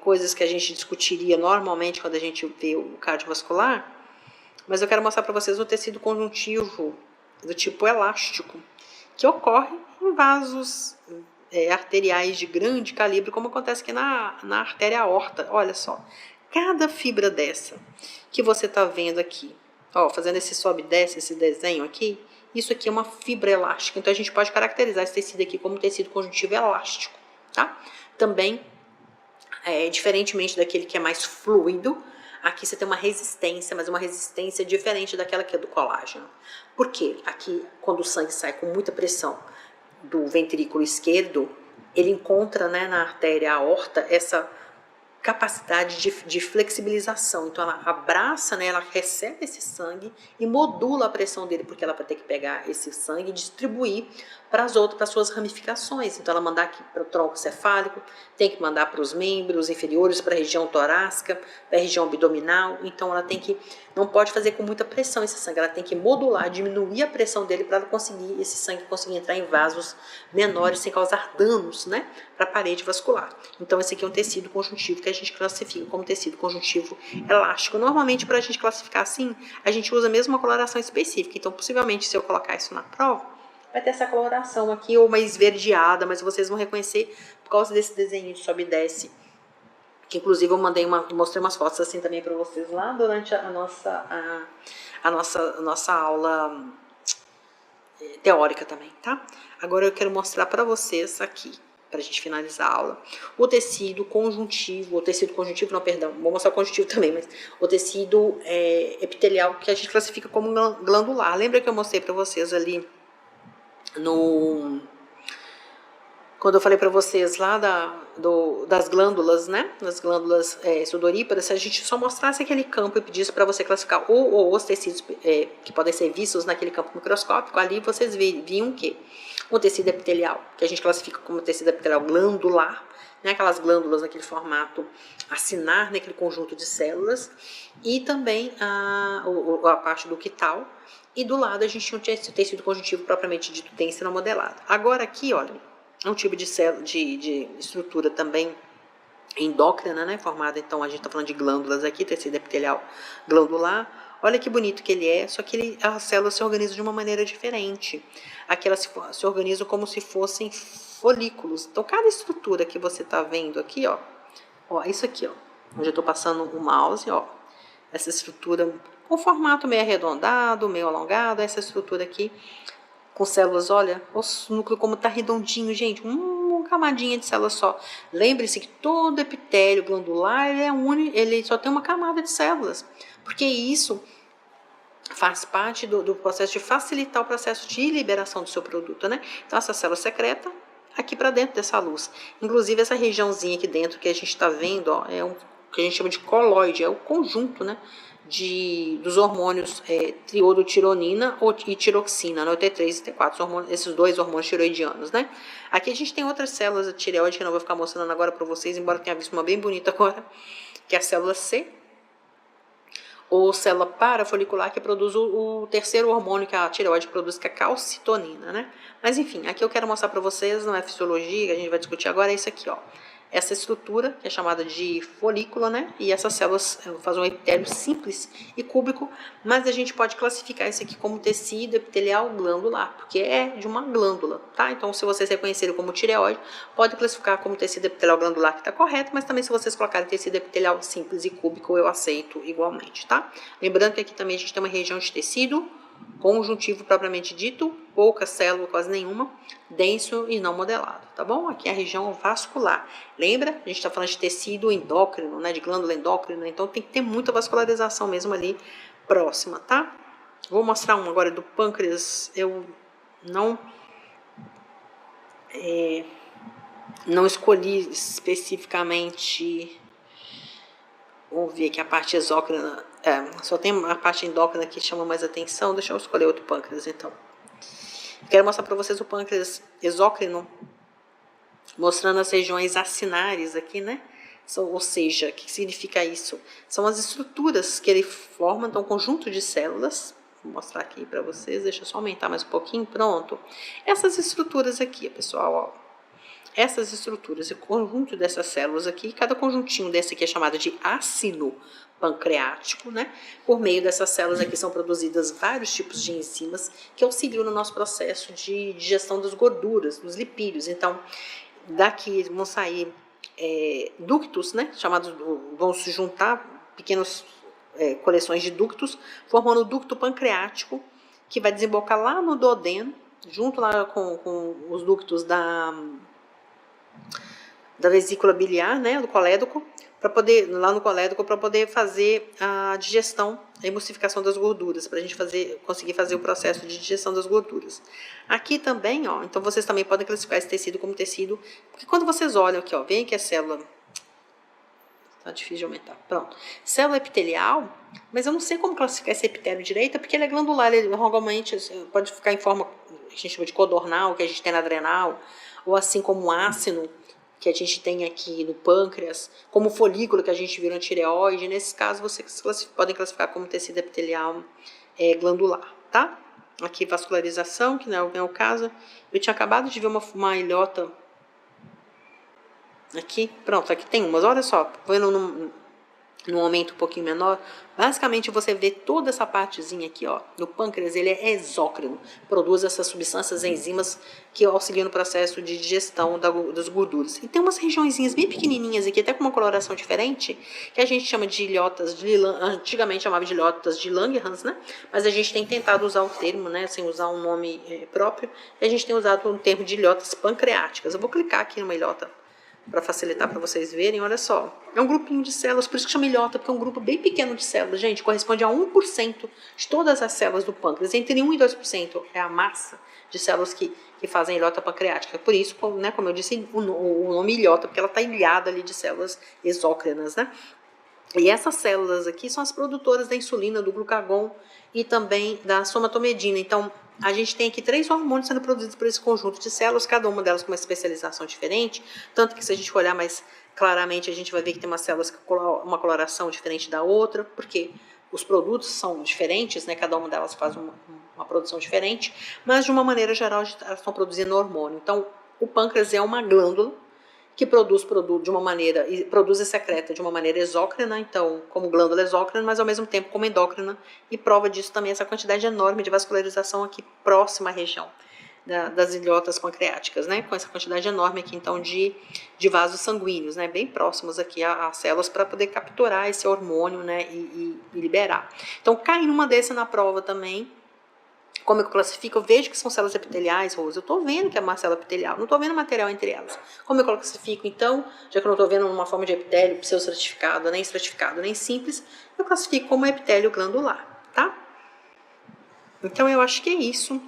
coisas que a gente discutiria normalmente quando a gente vê o cardiovascular, mas eu quero mostrar para vocês o tecido conjuntivo do tipo elástico, que ocorre em vasos arteriais de grande calibre, como acontece aqui na artéria aorta. Olha só, cada fibra dessa que você está vendo aqui, ó, fazendo esse sobe e desce, esse desenho aqui, isso aqui é uma fibra elástica, então a gente pode caracterizar esse tecido aqui como tecido conjuntivo elástico, tá? Também, diferentemente daquele que é mais fluido, aqui você tem uma resistência, mas uma resistência diferente daquela que é do colágeno. Por quê? Aqui, quando o sangue sai com muita pressão do ventrículo esquerdo, ele encontra, né, na artéria aorta essa capacidade de flexibilização. Então ela abraça, né, ela recebe esse sangue e modula a pressão dele, porque ela vai ter que pegar esse sangue e distribuir para as suas ramificações. Então ela mandar aqui para o tronco cefálico, tem que mandar para os membros inferiores, para a região torácica, para a região abdominal. Então ela não pode fazer com muita pressão esse sangue, ela tem que modular, diminuir a pressão dele para esse sangue conseguir entrar em vasos menores sem causar danos, né, para a parede vascular. Então esse aqui é um tecido conjuntivo que a gente classifica como tecido conjuntivo elástico. Normalmente, para a gente classificar assim, a gente usa mesmo uma coloração específica. Então, possivelmente, se eu colocar isso na prova, vai ter essa coloração aqui, ou uma esverdeada, mas vocês vão reconhecer por causa desse desenho de sobe e desce, que inclusive eu mostrei umas fotos assim também para vocês lá durante a nossa aula teórica também, tá? Agora eu quero mostrar para vocês aqui, para a gente finalizar a aula, o tecido conjuntivo, vou mostrar o conjuntivo também, mas o tecido epitelial que a gente classifica como glandular. Lembra que eu mostrei para vocês ali Quando eu falei para vocês lá das glândulas, né? Das glândulas sudoríparas, se a gente só mostrasse aquele campo e pedisse para você classificar ou os tecidos que podem ser vistos naquele campo microscópico, ali vocês viam o quê? O tecido epitelial, que a gente classifica como tecido epitelial glandular, né? Aquelas glândulas naquele formato acinar, naquele conjunto de células, e também a parte do quital, e do lado a gente tinha o tecido conjuntivo propriamente dito denso não modelado. Agora aqui, olha, é um tipo de estrutura também endócrina, né, formada, então a gente está falando de glândulas aqui, tecido epitelial glandular. Olha que bonito que ele é, só que as células se organizam de uma maneira diferente. Aqui elas se organizam como se fossem folículos. Então cada estrutura que você está vendo aqui, ó, isso aqui, ó, onde eu estou passando o mouse, ó, essa estrutura com formato meio arredondado, meio alongado, essa estrutura aqui com células, olha, o núcleo como tá redondinho, gente, uma camadinha de células só. Lembre-se que todo epitélio glandular ele só tem uma camada de células, porque isso faz parte do processo de facilitar o processo de liberação do seu produto, né? Então essa célula secreta aqui para dentro dessa luz. Inclusive essa regiãozinha aqui dentro que a gente está vendo, ó, é o que a gente chama de coloide, é o conjunto, né, dos hormônios triodotironina e tiroxina, né, o T3 e T4, esses dois hormônios tiroidianos, né? Aqui a gente tem outras células de tireoide que eu não vou ficar mostrando agora para vocês, embora tenha visto uma bem bonita agora, que é a célula C, ou célula parafolicular, que produz o terceiro hormônio que a tireoide produz, que é a calcitonina, né? Mas enfim, aqui eu quero mostrar para vocês, não é fisiologia, que a gente vai discutir agora, é isso aqui, ó. Essa estrutura, que é chamada de folícula, né? E essas células fazem um epitélio simples e cúbico, mas a gente pode classificar isso aqui como tecido epitelial glandular, porque é de uma glândula, tá? Então, se vocês reconhecerem como tireoide, pode classificar como tecido epitelial glandular, que está correto, mas também se vocês colocarem tecido epitelial simples e cúbico, eu aceito igualmente, tá? Lembrando que aqui também a gente tem uma região de tecido conjuntivo propriamente dito, pouca célula, quase nenhuma, denso e não modelado, tá bom? Aqui é a região vascular. Lembra? A gente está falando de tecido endócrino, né? De glândula endócrina, então tem que ter muita vascularização mesmo ali próxima, tá? Vou mostrar um agora do pâncreas. Eu não escolhi especificamente. Vamos ver aqui a parte exócrina. Só tem a parte endócrina que chama mais atenção. Deixa eu escolher outro pâncreas, então. Quero mostrar para vocês o pâncreas exócrino, mostrando as regiões acinares aqui, né? Ou seja, o que significa isso? São as estruturas que ele forma, então, um conjunto de células. Vou mostrar aqui para vocês. Deixa eu só aumentar mais um pouquinho. Pronto. Essas estruturas aqui, pessoal, ó. Essas estruturas, o conjunto dessas células aqui, cada conjuntinho desse aqui é chamado de ácido pancreático, né? Por meio dessas células aqui são produzidas vários tipos de enzimas que auxiliam no nosso processo de digestão das gorduras, dos lipídios. Então, daqui vão sair ductos, né? Vão se juntar pequenas coleções de ductos, formando o ducto pancreático, que vai desembocar lá no duodeno, junto lá com os ductos da vesícula biliar, né, do colédoco, lá no colédoco, para poder fazer a digestão, a emulsificação das gorduras, para a gente conseguir fazer o processo de digestão das gorduras. Aqui também, ó, então vocês também podem classificar esse tecido como tecido, porque quando vocês olham aqui, ó, veem que é célula, tá difícil de aumentar, pronto, célula epitelial, mas eu não sei como classificar esse epitélio direito, porque ele é glandular, ele normalmente pode ficar em forma, a gente chama de codornal, que a gente tem na adrenal, ou assim como um ácido, que a gente tem aqui no pâncreas, como folículo que a gente viu na tireoide. Nesses casos, vocês podem classificar como tecido epitelial glandular, tá? Aqui, vascularização, que não é o caso. Eu tinha acabado de ver uma ilhota aqui. Pronto, aqui tem umas. Olha só, vendo num aumento um pouquinho menor, basicamente você vê toda essa partezinha aqui, ó, no pâncreas, ele é exócrino, produz essas substâncias, enzimas que auxiliam no processo de digestão das gorduras. E tem umas regiõezinhas bem pequenininhas aqui, até com uma coloração diferente, que a gente chama de ilhotas, antigamente chamava de ilhotas de Langerhans, né? Mas a gente tem tentado usar o termo, né, sem usar um nome próprio, e a gente tem usado o termo de ilhotas pancreáticas. Eu vou clicar aqui numa ilhota para facilitar para vocês verem, olha só. É um grupinho de células, por isso que chama ilhota, porque é um grupo bem pequeno de células, gente, corresponde a 1% de todas as células do pâncreas. Entre 1 e 2% é a massa de células que fazem ilhota pancreática. Por isso, né, como eu disse, o nome ilhota, porque ela está ilhada ali de células exócrinas, né? E essas células aqui são as produtoras da insulina, do glucagon e também da somatomedina. Então, a gente tem aqui 3 hormônios sendo produzidos por esse conjunto de células, cada uma delas com uma especialização diferente, tanto que se a gente olhar mais claramente, a gente vai ver que tem umas células com uma coloração diferente da outra, porque os produtos são diferentes, né? Cada uma delas faz uma produção diferente, mas de uma maneira geral elas estão produzindo hormônio. Então, o pâncreas é uma glândula que produz produto de uma maneira, e produz e secreta de uma maneira exócrina, então, como glândula exócrina, mas ao mesmo tempo como endócrina, e prova disso também essa quantidade enorme de vascularização aqui próxima à região das ilhotas pancreáticas, né, com essa quantidade enorme aqui, então, de vasos sanguíneos, né, bem próximos aqui às células, para poder capturar esse hormônio, né, e liberar. Então, cai numa dessa na prova também. Como eu classifico? Eu vejo que são células epiteliais, Rose. Eu estou vendo que é uma célula epitelial, não estou vendo material entre elas. Como eu classifico, então, já que eu não estou vendo uma forma de epitélio pseudostratificado, nem simples, eu classifico como epitélio glandular, tá? Então, eu acho que é isso.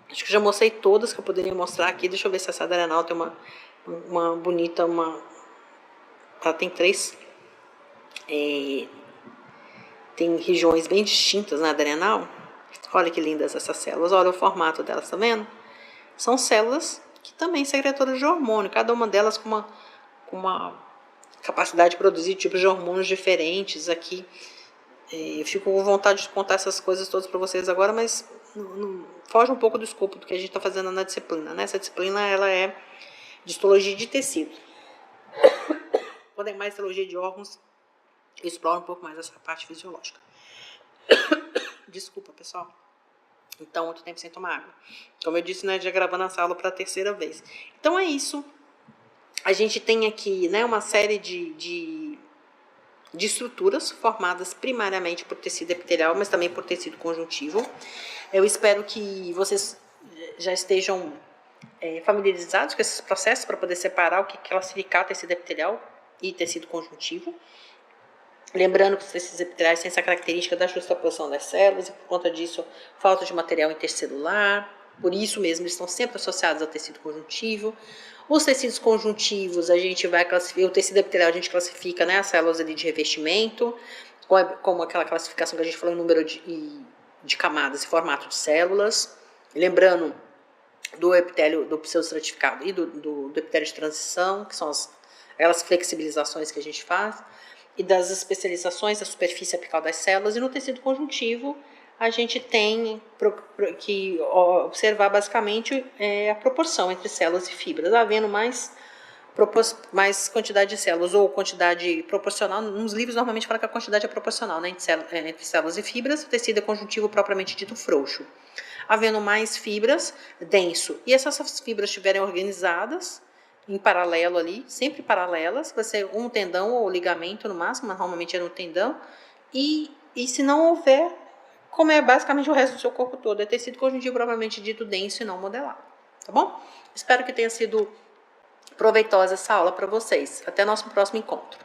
Acho que já mostrei todas que eu poderia mostrar aqui. Deixa eu ver se essa adrenal tem uma bonita, ela tem 3... tem regiões bem distintas na adrenal. Olha que lindas essas células, olha o formato delas, tá vendo? São células que também são secretoras de hormônio, cada uma delas com uma capacidade de produzir tipos de hormônios diferentes aqui. Eu fico com vontade de contar essas coisas todas para vocês agora, mas não, foge um pouco do escopo do que a gente está fazendo na disciplina, né? Essa disciplina, ela é de histologia de tecido. Quando é mais histologia de órgãos, eu exploro um pouco mais essa parte fisiológica. Desculpa, pessoal. Então, muito tempo sem tomar água. Como eu disse, né, já gravando essa aula para a 3ª vez. Então, é isso. A gente tem aqui, né, uma série de estruturas formadas primariamente por tecido epitelial, mas também por tecido conjuntivo. Eu espero que vocês já estejam familiarizados com esses processos para poder separar o que classificar tecido epitelial e tecido conjuntivo. Lembrando que os tecidos epiteliais têm essa característica da justaposição das células e, por conta disso, falta de material intercelular. Por isso mesmo, eles estão sempre associados ao tecido conjuntivo. Os tecidos conjuntivos, a gente vai classificar, o tecido epitelial a gente classifica, né, as células ali de revestimento, como aquela classificação que a gente falou em número de camadas e formato de células. Lembrando do epitélio do pseudostratificado e do epitélio de transição, que são aquelas flexibilizações que a gente faz, e das especializações da superfície apical das células. E no tecido conjuntivo, a gente tem que observar basicamente a proporção entre células e fibras, havendo mais quantidade de células ou quantidade proporcional. Nos livros normalmente fala que a quantidade é proporcional, né, entre células e fibras. O tecido é conjuntivo propriamente dito frouxo. Havendo mais fibras, denso. E essas fibras estiverem organizadas em paralelo ali, sempre paralelas, vai ser um tendão ou ligamento no máximo, mas normalmente é no tendão. E se não houver, como é basicamente o resto do seu corpo todo, é tecido conjuntivo propriamente dito denso e não modelado. Tá bom? Espero que tenha sido proveitosa essa aula para vocês. Até nosso próximo encontro.